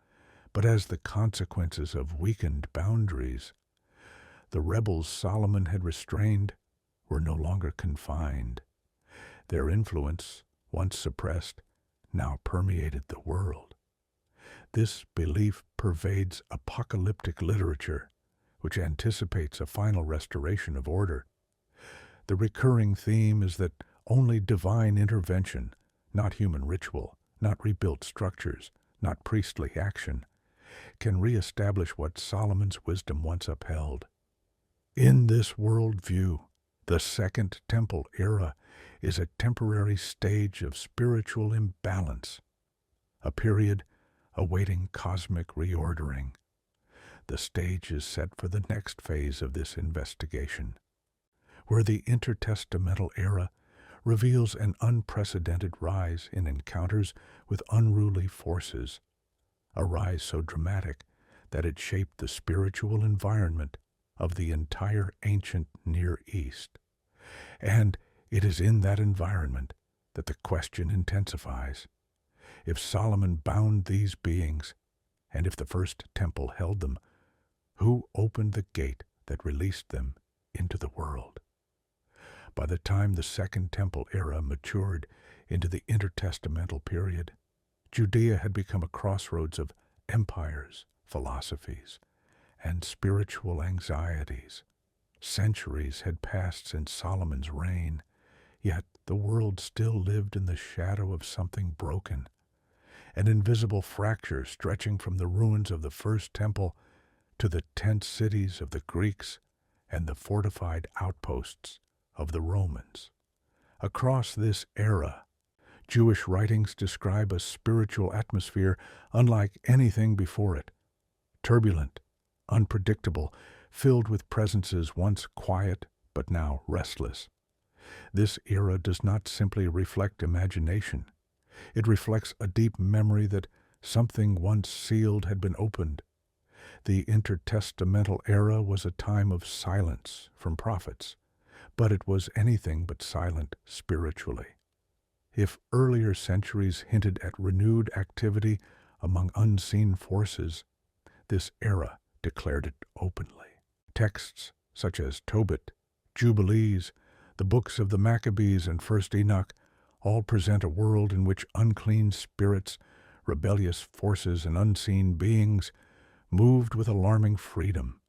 but as the consequences of weakened boundaries. The rebels Solomon had restrained were no longer confined. Their influence, once suppressed, now permeated the world. This belief pervades apocalyptic literature, which anticipates a final restoration of order. The recurring theme is that only divine intervention, not human ritual, not rebuilt structures, not priestly action, can reestablish what Solomon's wisdom once upheld. In this worldview, the Second Temple era is a temporary stage of spiritual imbalance, a period awaiting cosmic reordering. The stage is set for the next phase of this investigation, where the intertestamental era reveals an unprecedented rise in encounters with unruly forces, a rise so dramatic that it shaped the spiritual environment of the entire ancient Near East. And it is in that environment that the question intensifies. If Solomon bound these beings, And if the first temple held them, who opened the gate that released them into the world? By the time the Second Temple era matured into the intertestamental period, Judea had become a crossroads of empires, philosophies, and spiritual anxieties. Centuries had passed since Solomon's reign, yet the world still lived in the shadow of something broken, an invisible fracture stretching from the ruins of the First Temple to the tent cities of the Greeks and the fortified outposts of the Romans. Across this era, Jewish writings describe a spiritual atmosphere unlike anything before it, turbulent, unpredictable, filled with presences once quiet but now restless. This era does not simply reflect imagination. It reflects a deep memory that something once sealed had been opened. The intertestamental era was a time of silence from prophets, but it was anything but silent spiritually. If earlier centuries hinted at renewed activity among unseen forces, this era declared it openly. Texts such as Tobit, Jubilees, the books of the Maccabees and First Enoch all present a world in which unclean spirits, rebellious forces, and unseen beings moved with alarming freedom.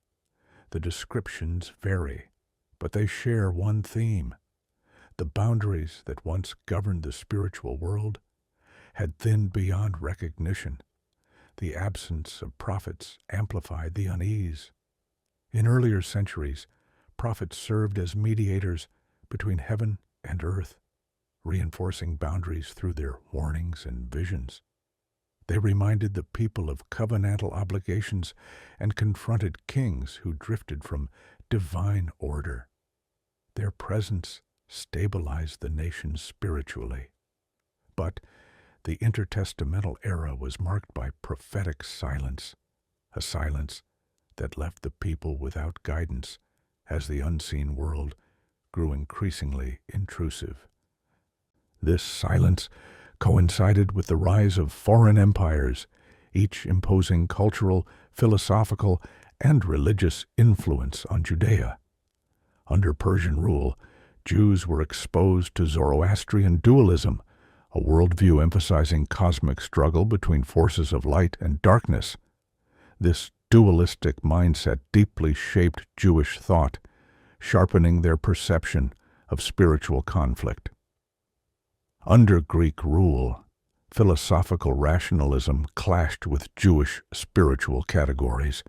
The descriptions vary, but they share one theme. The boundaries that once governed the spiritual world had thinned beyond recognition. The absence of prophets amplified the unease. In earlier centuries, prophets served as mediators between heaven and earth, reinforcing boundaries through their warnings and visions. They reminded the people of covenantal obligations and confronted kings who drifted from divine order. Their presence stabilized the nation spiritually. But the intertestamental era was marked by prophetic silence, a silence that left the people without guidance as the unseen world grew increasingly intrusive. This silence coincided with the rise of foreign empires, each imposing cultural, philosophical, and religious influence on Judea. Under Persian rule, Jews were exposed to Zoroastrian dualism, a worldview emphasizing cosmic struggle between forces of light and darkness. This dualistic mindset deeply shaped Jewish thought, sharpening their perception of spiritual conflict. Under Greek rule, philosophical rationalism clashed with Jewish spiritual categories,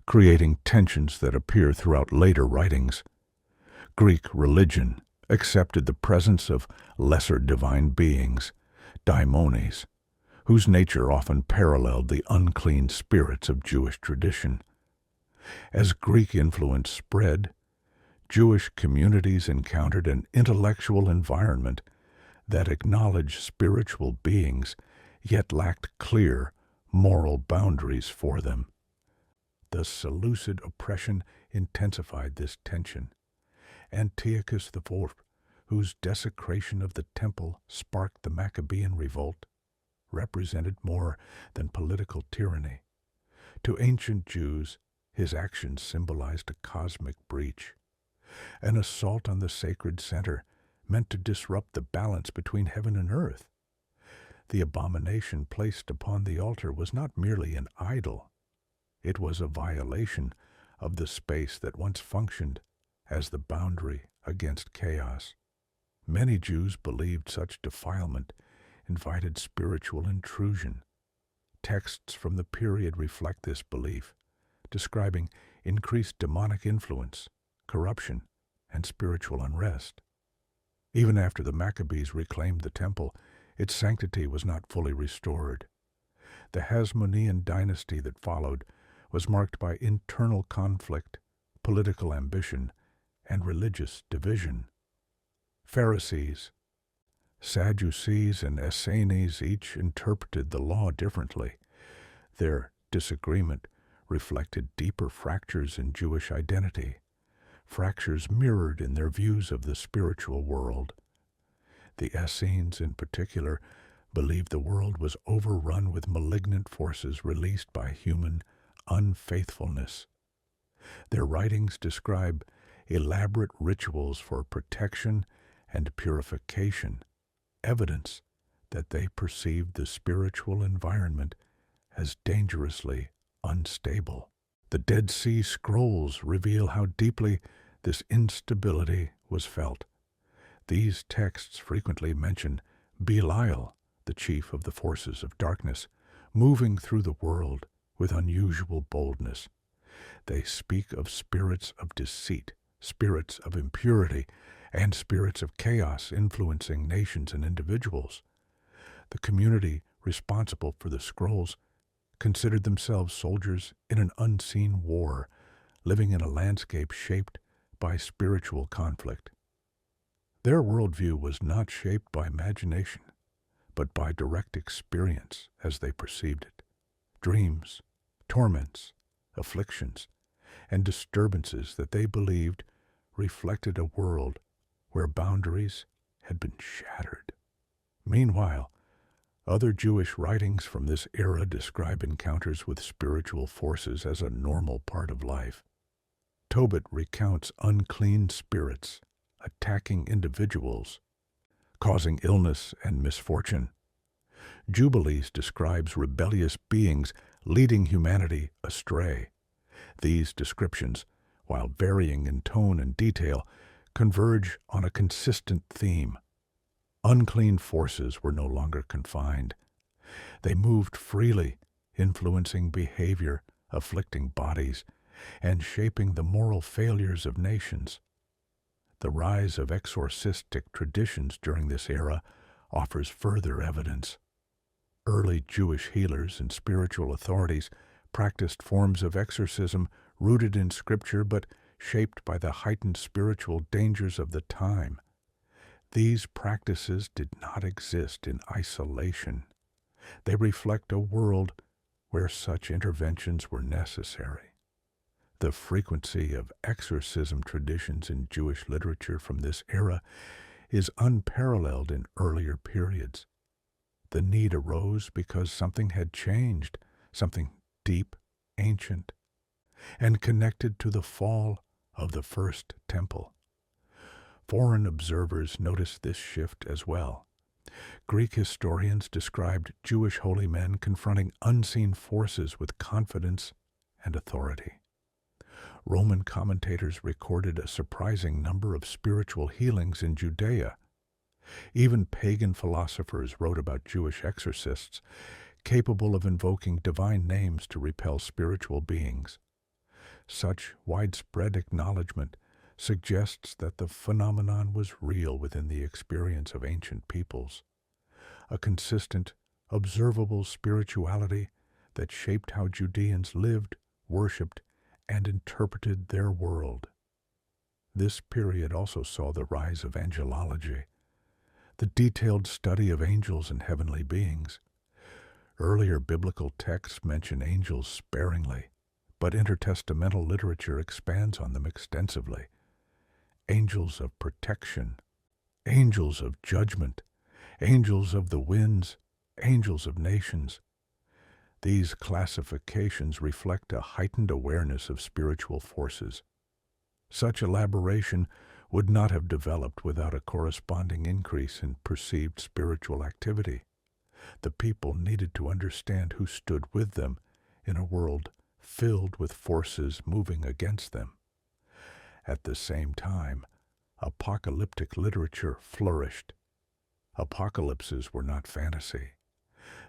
creating tensions that appear throughout later writings. Greek religion accepted the presence of lesser divine beings, daimones, whose nature often paralleled the unclean spirits of Jewish tradition. As Greek influence spread, Jewish communities encountered an intellectual environment that acknowledged spiritual beings, yet lacked clear moral boundaries for them. The Seleucid oppression intensified this tension. Antiochus IV, whose desecration of the temple sparked the Maccabean revolt, represented more than political tyranny. To ancient Jews, his actions symbolized a cosmic breach, an assault on the sacred center meant to disrupt the balance between heaven and earth. The abomination placed upon the altar was not merely an idol. It was a violation of the space that once functioned as the boundary against chaos. Many Jews believed such defilement invited spiritual intrusion. Texts from the period reflect this belief, describing increased demonic influence, corruption, and spiritual unrest. Even after the Maccabees reclaimed the temple, its sanctity was not fully restored. The Hasmonean dynasty that followed was marked by internal conflict, political ambition, and religious division. Pharisees, Sadducees, and Essenes each interpreted the law differently. Their disagreement reflected deeper fractures in Jewish identity, fractures mirrored in their views of the spiritual world. The Essenes, in particular, believed the world was overrun with malignant forces released by human unfaithfulness. Their writings describe elaborate rituals for protection and purification, evidence that they perceived the spiritual environment as dangerously unstable. The Dead Sea Scrolls reveal how deeply this instability was felt. These texts frequently mention Belial, the chief of the forces of darkness, moving through the world with unusual boldness. They speak of spirits of deceit, spirits of impurity, and spirits of chaos influencing nations and individuals. The community responsible for the scrolls considered themselves soldiers in an unseen war, living in a landscape shaped by spiritual conflict. Their worldview was not shaped by imagination, but by direct experience as they perceived it. Dreams, torments, afflictions, and disturbances that they believed reflected a world where boundaries had been shattered. Meanwhile, other Jewish writings from this era describe encounters with spiritual forces as a normal part of life. Tobit recounts unclean spirits attacking individuals, causing illness and misfortune. Jubilees describes rebellious beings leading humanity astray. These descriptions, while varying in tone and detail, converge on a consistent theme. Unclean forces were no longer confined. They moved freely, influencing behavior, afflicting bodies, and shaping the moral failures of nations. The rise of exorcistic traditions during this era offers further evidence. Early Jewish healers and spiritual authorities practiced forms of exorcism rooted in Scripture but shaped by the heightened spiritual dangers of the time. These practices did not exist in isolation. They reflect a world where such interventions were necessary. The frequency of exorcism traditions in Jewish literature from this era is unparalleled in earlier periods. The need arose because something had changed, something deep, ancient, and connected to the fall of the first temple. Foreign observers noticed this shift as well. Greek historians described Jewish holy men confronting unseen forces with confidence and authority. Roman commentators recorded a surprising number of spiritual healings in Judea. Even pagan philosophers wrote about Jewish exorcists, capable of invoking divine names to repel spiritual beings. Such widespread acknowledgement suggests that the phenomenon was real within the experience of ancient peoples. A consistent, observable spirituality that shaped how Judeans lived, worshipped, and interpreted their world. This period also saw the rise of angelology, the detailed study of angels and heavenly beings. Earlier biblical texts mention angels sparingly, but intertestamental literature expands on them extensively. Angels of protection, angels of judgment, angels of the winds, angels of nations. These classifications reflect a heightened awareness of spiritual forces. Such elaboration would not have developed without a corresponding increase in perceived spiritual activity. The people needed to understand who stood with them in a world filled with forces moving against them. At the same time, apocalyptic literature flourished. Apocalypses were not fantasy.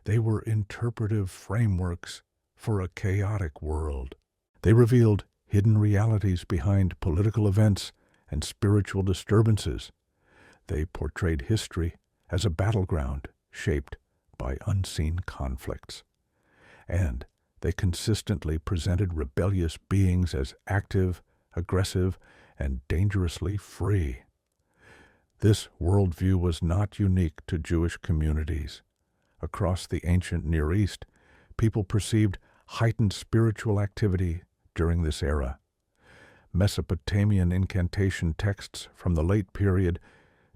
They were interpretive frameworks for a chaotic world. They revealed hidden realities behind political events and spiritual disturbances. They portrayed history as a battleground shaped by unseen conflicts. And they consistently presented rebellious beings as active, aggressive, and dangerously free. This worldview was not unique to Jewish communities. Across the ancient Near East, people perceived heightened spiritual activity during this era. Mesopotamian incantation texts from the late period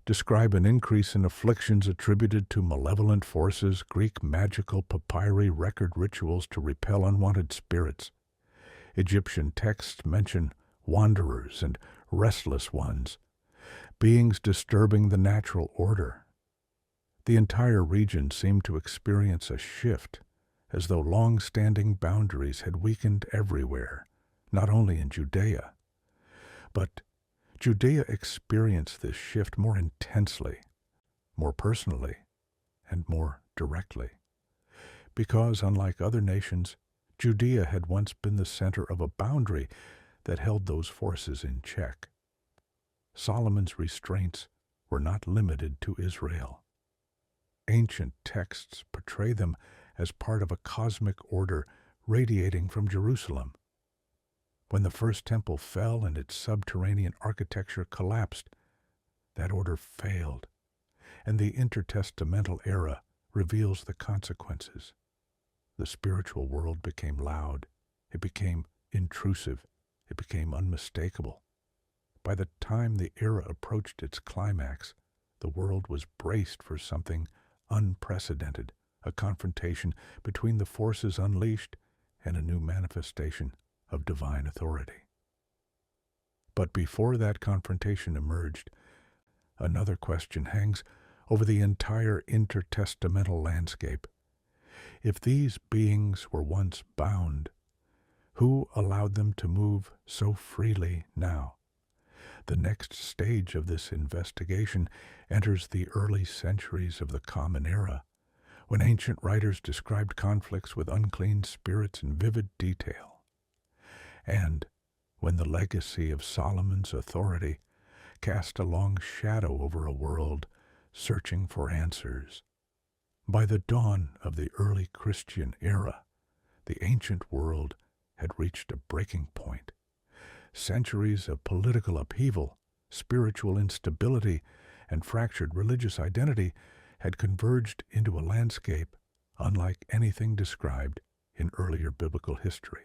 describe an increase in afflictions attributed to malevolent forces, Greek magical papyri record rituals to repel unwanted spirits. Egyptian texts mention wanderers and restless ones, beings disturbing the natural order. The entire region seemed to experience a shift, as though long-standing boundaries had weakened everywhere, not only in Judea. But Judea experienced this shift more intensely, more personally, and more directly, because, unlike other nations, Judea had once been the center of a boundary that held those forces in check. Solomon's restraints were not limited to Israel. Ancient texts portray them as part of a cosmic order radiating from Jerusalem. When the first temple fell and its subterranean architecture collapsed, that order failed, and the intertestamental era reveals the consequences. The spiritual world became loud, it became intrusive, it became unmistakable. By the time the era approached its climax, the world was braced for something unprecedented, a confrontation between the forces unleashed and a new manifestation of divine authority. But before that confrontation emerged, another question hangs over the entire intertestamental landscape. If these beings were once bound, who allowed them to move so freely now? The next stage of this investigation enters the early centuries of the Common Era, when ancient writers described conflicts with unclean spirits in vivid detail, and when the legacy of Solomon's authority cast a long shadow over a world searching for answers. By the dawn of the early Christian era, the ancient world had reached a breaking point. Centuries of political upheaval, spiritual instability, and fractured religious identity had converged into a landscape unlike anything described in earlier biblical history.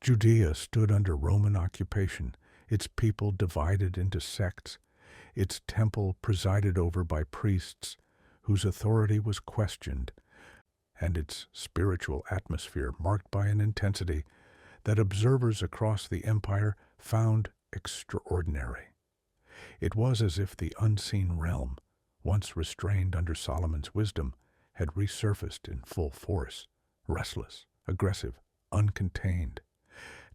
Judea stood under Roman occupation, its people divided into sects, its temple presided over by priests whose authority was questioned, and its spiritual atmosphere marked by an intensity that observers across the empire found extraordinary. It was as if the unseen realm, once restrained under Solomon's wisdom, had resurfaced in full force, restless, aggressive, uncontained.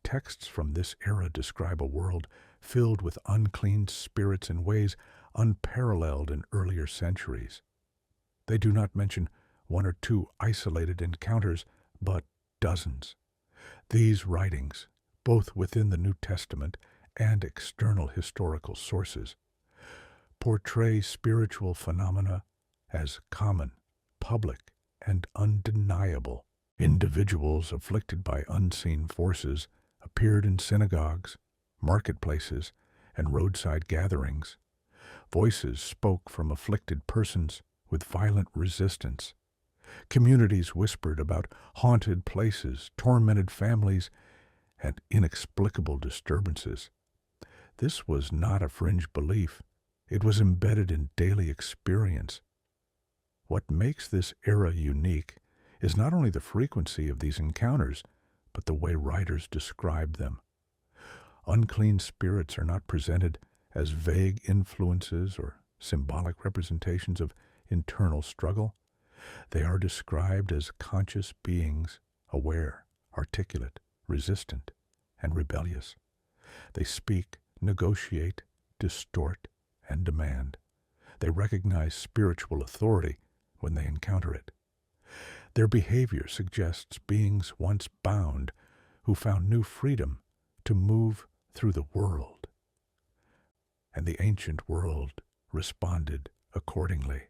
Texts from this era describe a world filled with unclean spirits in ways unparalleled in earlier centuries. They do not mention one or two isolated encounters, but dozens. These writings, both within the New Testament and external historical sources, portray spiritual phenomena as common, public, and undeniable. Individuals afflicted by unseen forces appeared in synagogues, marketplaces, and roadside gatherings. Voices spoke from afflicted persons with violent resistance. Communities whispered about haunted places, tormented families, and inexplicable disturbances. This was not a fringe belief. It was embedded in daily experience. What makes this era unique is not only the frequency of these encounters, but the way writers describe them. Unclean spirits are not presented as vague influences or symbolic representations of internal struggle. They are described as conscious beings, aware, articulate, resistant, and rebellious. They speak, negotiate, distort, and demand. They recognize spiritual authority when they encounter it. Their behavior suggests beings once bound who found new freedom to move through the world. And the ancient world responded accordingly.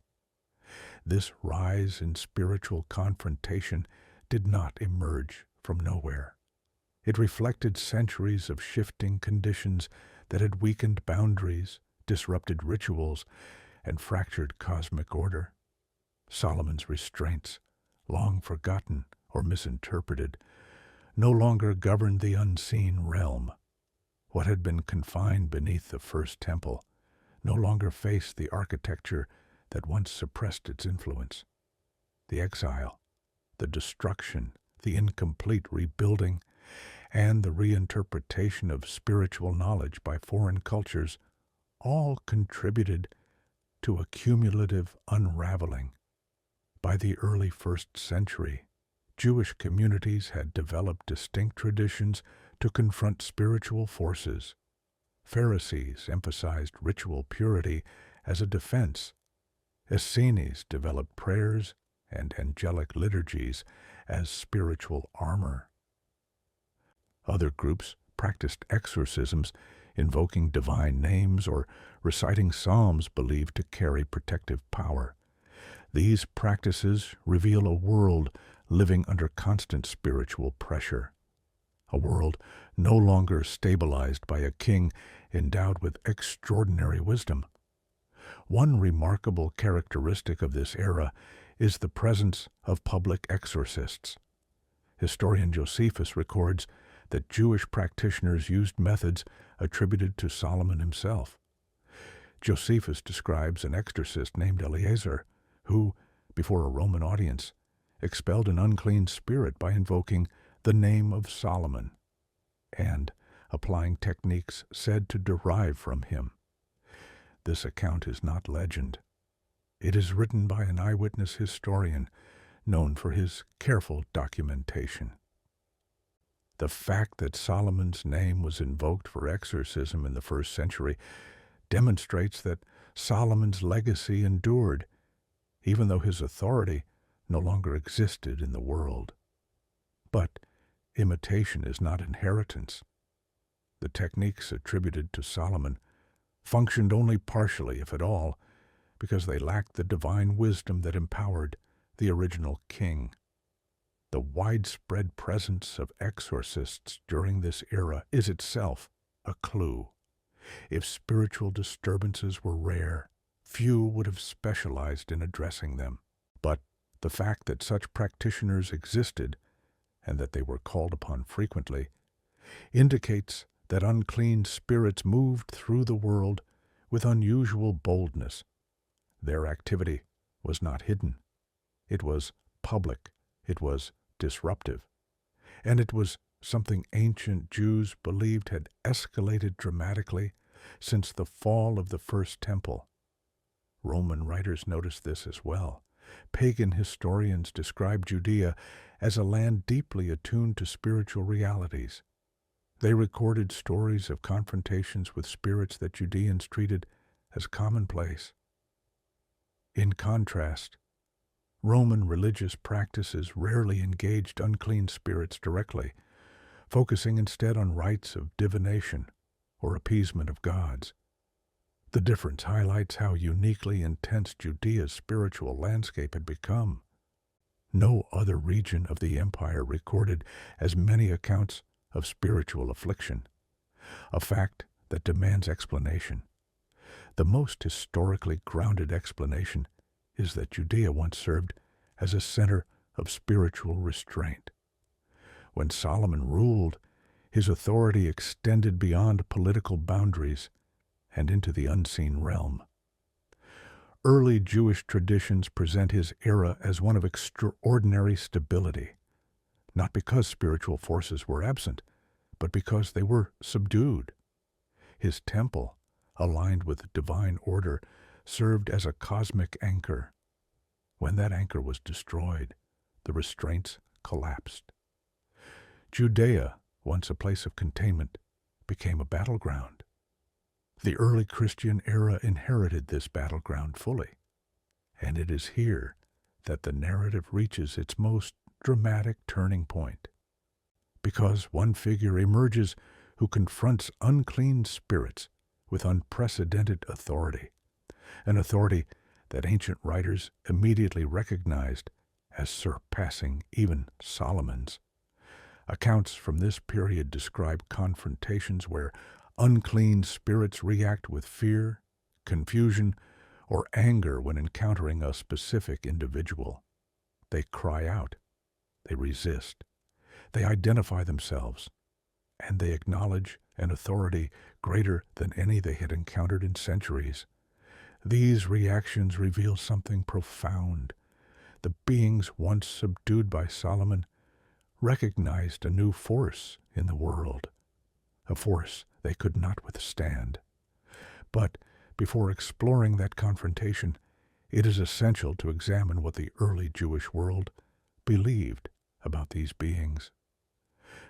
This rise in spiritual confrontation did not emerge from nowhere. It reflected centuries of shifting conditions that had weakened boundaries, disrupted rituals, and fractured cosmic order. Solomon's restraints, long forgotten or misinterpreted, no longer governed the unseen realm. What had been confined beneath the first temple no longer face the architecture that once suppressed its influence. The exile, the destruction, the incomplete rebuilding, and the reinterpretation of spiritual knowledge by foreign cultures all contributed to a cumulative unraveling. By the early 1st century, Jewish communities had developed distinct traditions to confront spiritual forces. Pharisees emphasized ritual purity as a defense. Essenes developed prayers and angelic liturgies as spiritual armor. Other groups practiced exorcisms, invoking divine names or reciting psalms believed to carry protective power. These practices reveal a world living under constant spiritual pressure, a world no longer stabilized by a king endowed with extraordinary wisdom. One remarkable characteristic of this era is the presence of public exorcists. Historian Josephus records that Jewish practitioners used methods attributed to Solomon himself. Josephus describes an exorcist named Eleazar, who, before a Roman audience, expelled an unclean spirit by invoking the name of Solomon and applying techniques said to derive from him. This account is not legend. It is written by an eyewitness historian known for his careful documentation. The fact that Solomon's name was invoked for exorcism in the 1st century demonstrates that Solomon's legacy endured, even though his authority no longer existed in the world. But imitation is not inheritance. The techniques attributed to Solomon functioned only partially, if at all, because they lacked the divine wisdom that empowered the original king. The widespread presence of exorcists during this era is itself a clue. If spiritual disturbances were rare, few would have specialized in addressing them. But the fact that such practitioners existed, and that they were called upon frequently, indicates that unclean spirits moved through the world with unusual boldness. Their activity was not hidden. It was public. It was disruptive. And it was something ancient Jews believed had escalated dramatically since the fall of the First Temple. Roman writers noticed this as well. Pagan historians describe Judea as a land deeply attuned to spiritual realities. They recorded stories of confrontations with spirits that Judeans treated as commonplace. In contrast, Roman religious practices rarely engaged unclean spirits directly, focusing instead on rites of divination or appeasement of gods. The difference highlights how uniquely intense Judea's spiritual landscape had become. No other region of the empire recorded as many accounts of spiritual affliction, a fact that demands explanation. The most historically grounded explanation is that Judea once served as a center of spiritual restraint. When Solomon ruled, his authority extended beyond political boundaries and into the unseen realm. Early Jewish traditions present his era as one of extraordinary stability, not because spiritual forces were absent, but because they were subdued. His temple, aligned with divine order, served as a cosmic anchor. When that anchor was destroyed, the restraints collapsed. Judea, once a place of containment, became a battleground. The early Christian era inherited this battleground fully, and it is here that the narrative reaches its most dramatic turning point. Because one figure emerges who confronts unclean spirits with unprecedented authority, an authority that ancient writers immediately recognized as surpassing even Solomon's. Accounts from this period describe confrontations where unclean spirits react with fear, confusion, or anger when encountering a specific individual. They cry out, they resist, they identify themselves, and they acknowledge an authority greater than any they had encountered in centuries. These reactions reveal something profound. The beings once subdued by Solomon recognized a new force in the world, a force they could not withstand. But before exploring that confrontation, it is essential to examine what the early Jewish world believed about these beings.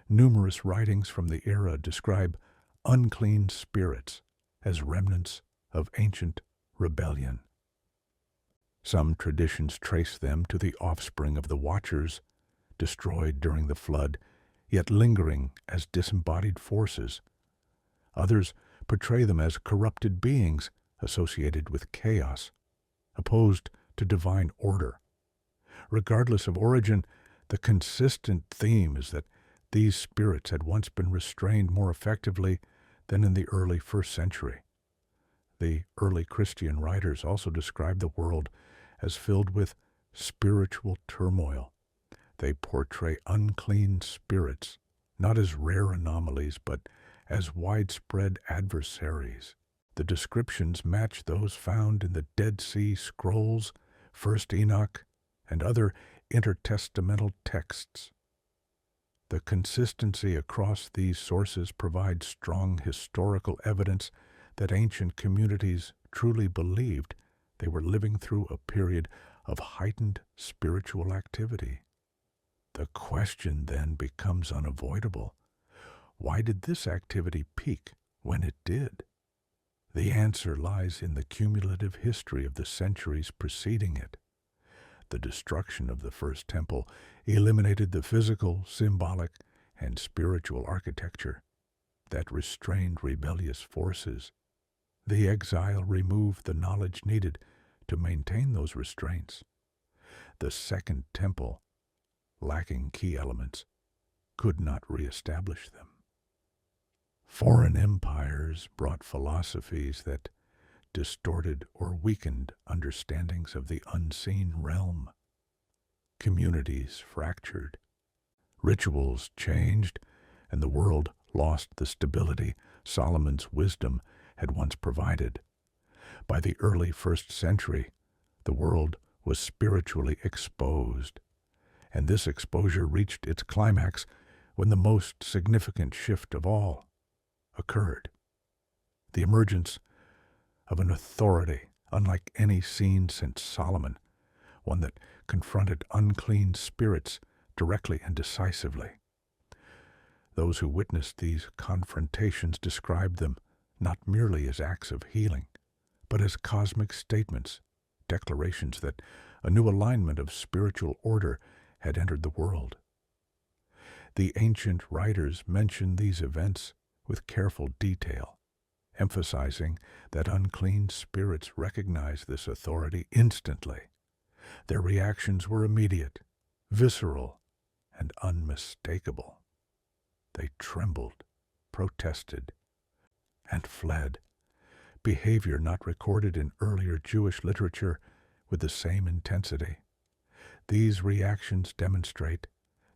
Numerous writings from the era describe unclean spirits as remnants of ancient rebellion. Some traditions trace them to the offspring of the Watchers, destroyed during the flood, yet lingering as disembodied forces. Others portray them as corrupted beings associated with chaos, opposed to divine order. Regardless of origin, the consistent theme is that these spirits had once been restrained more effectively than in the early 1st century. The early Christian writers also describe the world as filled with spiritual turmoil. They portray unclean spirits not as rare anomalies, but as widespread adversaries. The descriptions match those found in the Dead Sea Scrolls, 1st Enoch, and other intertestamental texts. The consistency across these sources provides strong historical evidence that ancient communities truly believed they were living through a period of heightened spiritual activity. The question then becomes unavoidable. Why did this activity peak when it did? The answer lies in the cumulative history of the centuries preceding it. The destruction of the First Temple eliminated the physical, symbolic, and spiritual architecture that restrained rebellious forces. The exile removed the knowledge needed to maintain those restraints. The Second Temple, lacking key elements, could not reestablish them. Foreign empires brought philosophies that distorted or weakened understandings of the unseen realm. Communities fractured. Rituals changed, and the world lost the stability Solomon's wisdom had once provided. By the early 1st century, the world was spiritually exposed, and this exposure reached its climax when the most significant shift of all occurred: the emergence of an authority unlike any seen since Solomon, one that confronted unclean spirits directly and decisively. Those who witnessed these confrontations described them not merely as acts of healing, but as cosmic statements, declarations that a new alignment of spiritual order had entered the world. The ancient writers mention these events with careful detail, emphasizing that unclean spirits recognized this authority instantly. Their reactions were immediate, visceral, and unmistakable. They trembled, protested, and fled, behavior not recorded in earlier Jewish literature with the same intensity. These reactions demonstrate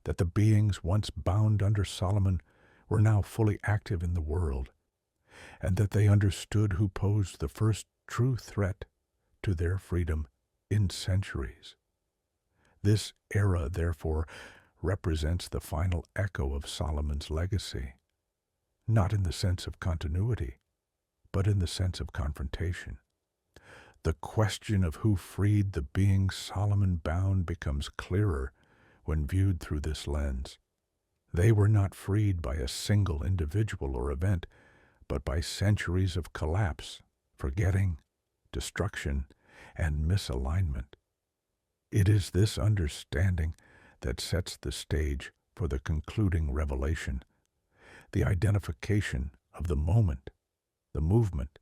that the beings once bound under Solomon were now fully active in the world, and that they understood who posed the first true threat to their freedom in centuries. This era, therefore, represents the final echo of Solomon's legacy, not in the sense of continuity, but in the sense of confrontation. The question of who freed the beings Solomon bound becomes clearer when viewed through this lens. They were not freed by a single individual or event, but by centuries of collapse, forgetting, destruction, and misalignment. It is this understanding that sets the stage for the concluding revelation, the identification of the moment, the movement,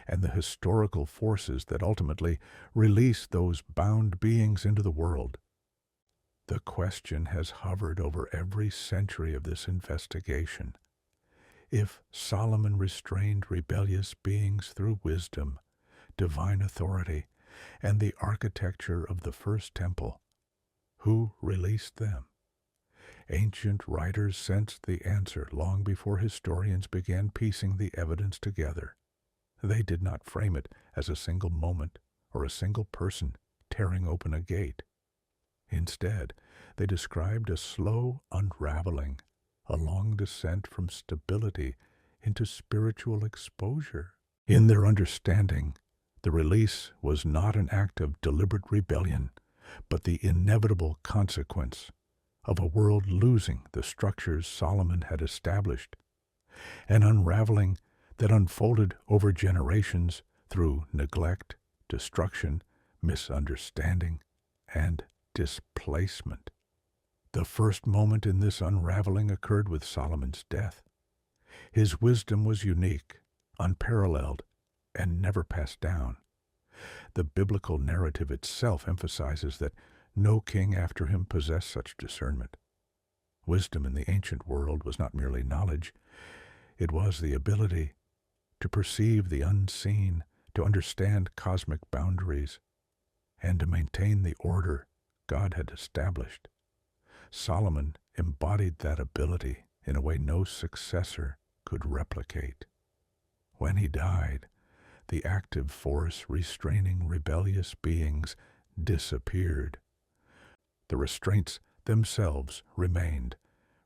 and the historical forces that ultimately release those bound beings into the world. The question has hovered over every century of this investigation. If Solomon restrained rebellious beings through wisdom, divine authority, and the architecture of the First Temple, who released them? Ancient writers sensed the answer long before historians began piecing the evidence together. They did not frame it as a single moment or a single person tearing open a gate. Instead, they described a slow unraveling, a long descent from stability into spiritual exposure. In their understanding, the release was not an act of deliberate rebellion, but the inevitable consequence of a world losing the structures Solomon had established, an unraveling that unfolded over generations through neglect, destruction, misunderstanding, and displacement. The first moment in this unraveling occurred with Solomon's death. His wisdom was unique, unparalleled, and never passed down. The biblical narrative itself emphasizes that no king after him possessed such discernment. Wisdom in the ancient world was not merely knowledge, it was the ability to perceive the unseen, to understand cosmic boundaries, and to maintain the order God had established. Solomon embodied that ability in a way no successor could replicate. When he died, the active force restraining rebellious beings disappeared. The restraints themselves remained,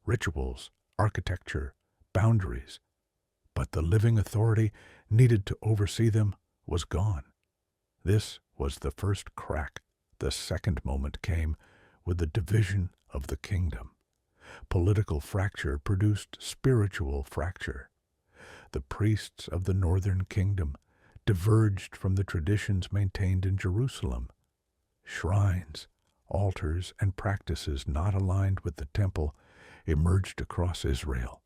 rituals, architecture, boundaries, but the living authority needed to oversee them was gone. This was the first crack. The second moment came with the division of the kingdom. Political fracture produced spiritual fracture. The priests of the northern kingdom diverged from the traditions maintained in Jerusalem. Shrines, altars, and practices not aligned with the temple emerged across Israel.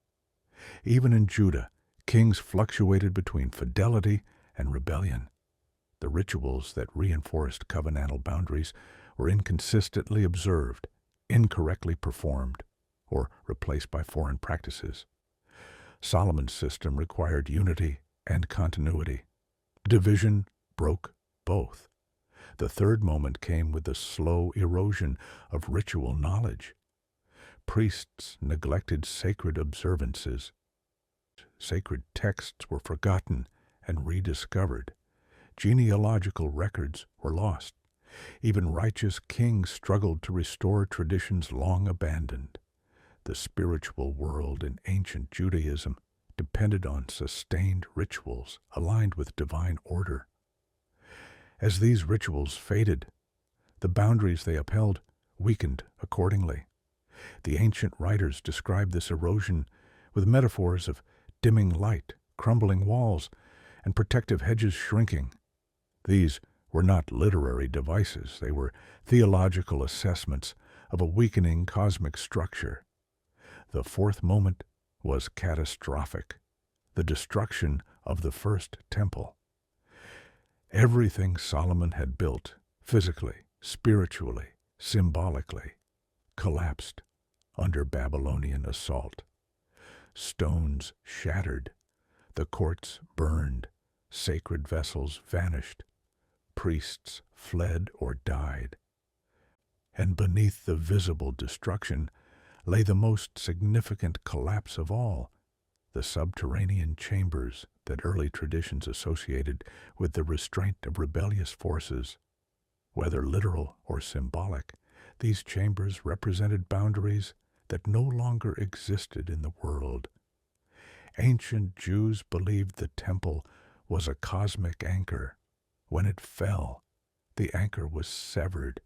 Even in Judah, kings fluctuated between fidelity and rebellion. The rituals that reinforced covenantal boundaries were inconsistently observed, incorrectly performed, or replaced by foreign practices. Solomon's system required unity and continuity. Division broke both. The third moment came with the slow erosion of ritual knowledge. Priests neglected sacred observances. Sacred texts were forgotten and rediscovered. Genealogical records were lost. Even righteous kings struggled to restore traditions long abandoned. The spiritual world in ancient Judaism depended on sustained rituals aligned with divine order. As these rituals faded, the boundaries they upheld weakened accordingly. The ancient writers described this erosion with metaphors of dimming light, crumbling walls, and protective hedges shrinking. These were not literary devices, they were theological assessments of a weakening cosmic structure. The fourth moment was catastrophic, the destruction of the first temple. Everything Solomon had built, physically, spiritually, symbolically, collapsed under Babylonian assault. Stones shattered, the courts burned, sacred vessels vanished, priests fled or died. And beneath the visible destruction lay the most significant collapse of all, the subterranean chambers that early traditions associated with the restraint of rebellious forces. Whether literal or symbolic, these chambers represented boundaries that no longer existed in the world. Ancient Jews believed the temple was a cosmic anchor. When it fell, the anchor was severed.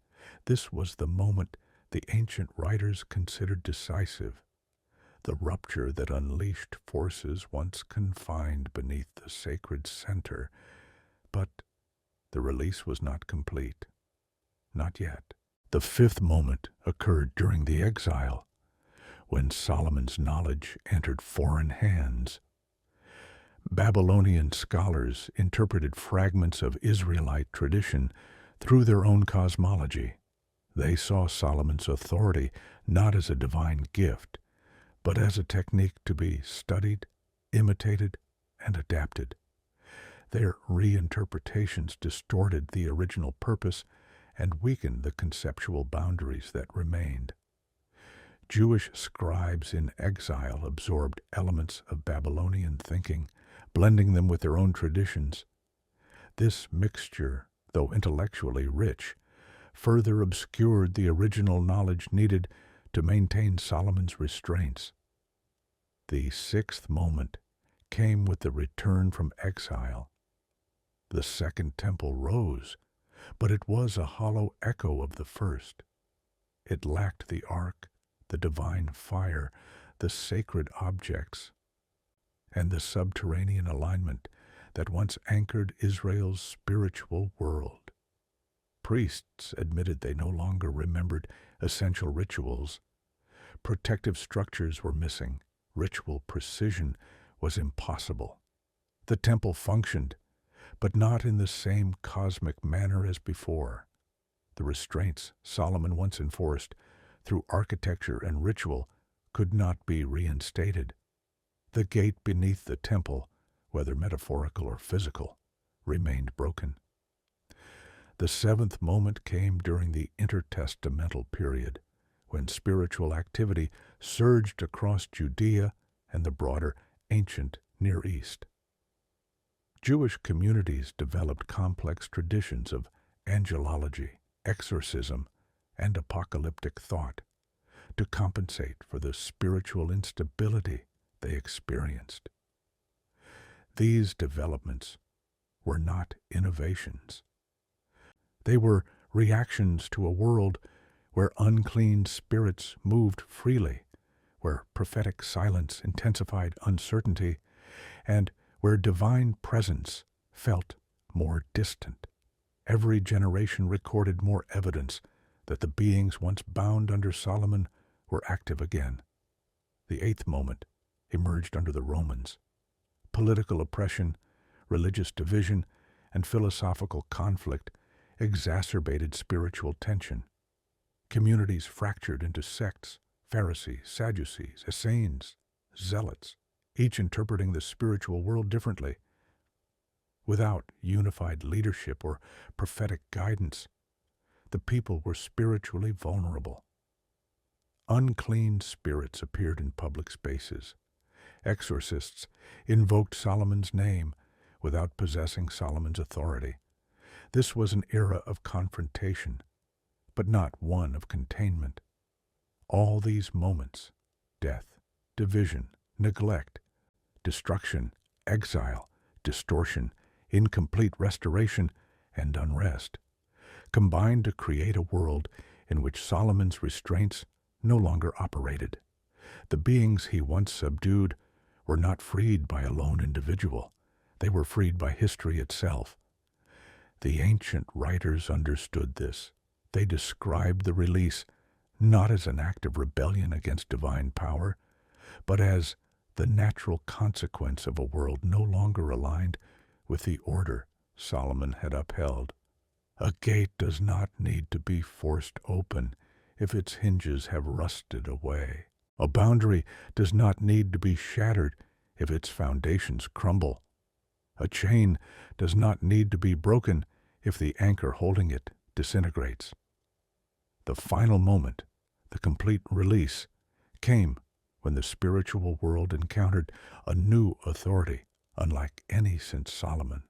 This was the moment the ancient writers considered decisive, the rupture that unleashed forces once confined beneath the sacred center. But the release was not complete. Not yet. The fifth moment occurred during the exile, when Solomon's knowledge entered foreign hands. Babylonian scholars interpreted fragments of Israelite tradition through their own cosmology. They saw Solomon's authority not as a divine gift, but as a technique to be studied, imitated, and adapted. Their reinterpretations distorted the original purpose and weakened the conceptual boundaries that remained. Jewish scribes in exile absorbed elements of Babylonian thinking, blending them with their own traditions. This mixture, though intellectually rich, further obscured the original knowledge needed to maintain Solomon's restraints. The sixth moment came with the return from exile. The second temple rose, but it was a hollow echo of the first. It lacked the ark, the divine fire, the sacred objects, and the subterranean alignment that once anchored Israel's spiritual world. Priests admitted they no longer remembered essential rituals. Protective structures were missing. Ritual precision was impossible. The temple functioned, but not in the same cosmic manner as before. The restraints Solomon once enforced through architecture and ritual could not be reinstated. The gate beneath the temple, whether metaphorical or physical, remained broken. The seventh moment came during the intertestamental period, when spiritual activity surged across Judea and the broader ancient Near East. Jewish communities developed complex traditions of angelology, exorcism, and apocalyptic thought to compensate for the spiritual instability they experienced. These developments were not innovations. They were reactions to a world where unclean spirits moved freely, where prophetic silence intensified uncertainty, and where divine presence felt more distant. Every generation recorded more evidence that the beings once bound under Solomon were active again. The eighth moment emerged under the Romans. Political oppression, religious division, and philosophical conflict exacerbated spiritual tension. Communities fractured into sects, Pharisees, Sadducees, Essenes, Zealots, each interpreting the spiritual world differently. Without unified leadership or prophetic guidance, the people were spiritually vulnerable. Unclean spirits appeared in public spaces. Exorcists invoked Solomon's name without possessing Solomon's authority. This was an era of confrontation, but not one of containment. All these moments, death, division, neglect, destruction, exile, distortion, incomplete restoration, and unrest, combined to create a world in which Solomon's restraints no longer operated. The beings he once subdued were not freed by a lone individual. They were freed by history itself. The ancient writers understood this. They described the release not as an act of rebellion against divine power, but as the natural consequence of a world no longer aligned with the order Solomon had upheld. A gate does not need to be forced open if its hinges have rusted away. A boundary does not need to be shattered if its foundations crumble. A chain does not need to be broken if the anchor holding it disintegrates. The final moment, the complete release, came when the spiritual world encountered a new authority, unlike any since Solomon.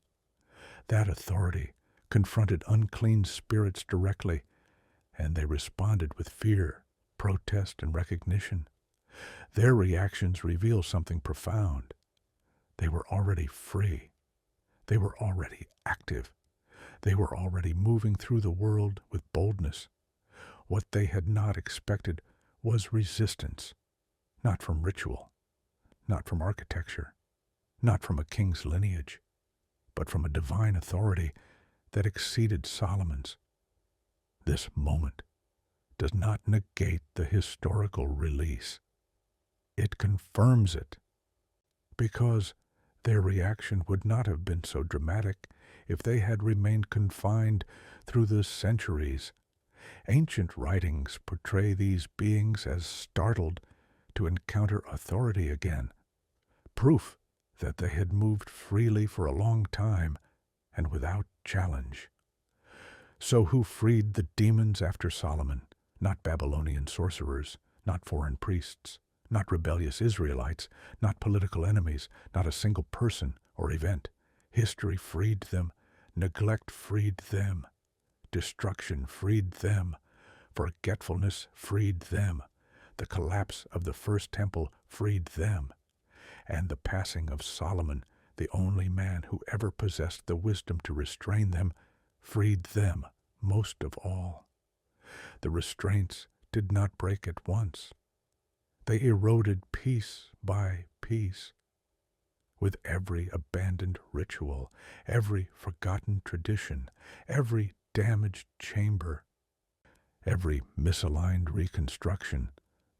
That authority confronted unclean spirits directly, and they responded with fear, protest, and recognition. Their reactions reveal something profound. They were already free. They were already active. They were already moving through the world with boldness. What they had not expected was resistance, not from ritual, not from architecture, not from a king's lineage, but from a divine authority that exceeded Solomon's. This moment does not negate the historical release. It confirms it, because their reaction would not have been so dramatic if they had remained confined through the centuries. Ancient writings portray these beings as startled to encounter authority again, proof that they had moved freely for a long time and without challenge. So who freed the demons after Solomon? Not Babylonian sorcerers, not foreign priests, not rebellious Israelites, not political enemies, not a single person or event. History freed them, neglect freed them, destruction freed them, forgetfulness freed them, the collapse of the first temple freed them, and the passing of Solomon, the only man who ever possessed the wisdom to restrain them, freed them most of all. The restraints did not break at once. They eroded piece by piece. With every abandoned ritual, every forgotten tradition, every damaged chamber, every misaligned reconstruction,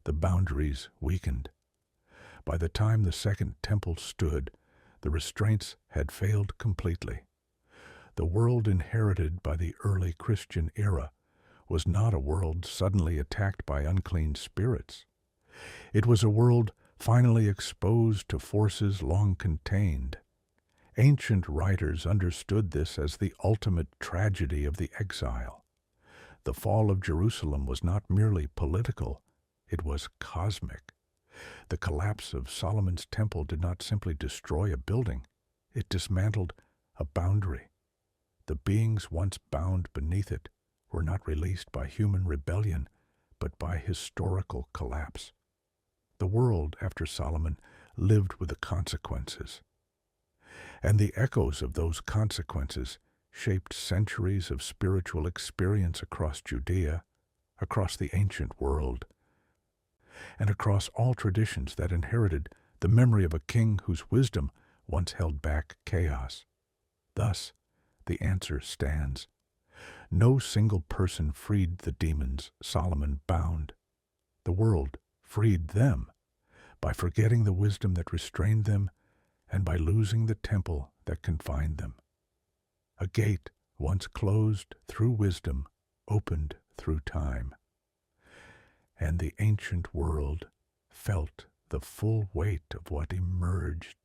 the boundaries weakened. By the time the Second Temple stood, the restraints had failed completely. The world inherited by the early Christian era was not a world suddenly attacked by unclean spirits. It was a world finally exposed to forces long contained. Ancient writers understood this as the ultimate tragedy of the exile. The fall of Jerusalem was not merely political, it was cosmic. The collapse of Solomon's temple did not simply destroy a building, it dismantled a boundary. The beings once bound beneath it were not released by human rebellion, but by historical collapse. The world, after Solomon, lived with the consequences. And the echoes of those consequences shaped centuries of spiritual experience across Judea, across the ancient world, and across all traditions that inherited the memory of a king whose wisdom once held back chaos. Thus, the answer stands. No single person freed the demons Solomon bound. The world freed them by forgetting the wisdom that restrained them and by losing the temple that confined them. A gate once closed through wisdom opened through time. And the ancient world felt the full weight of what emerged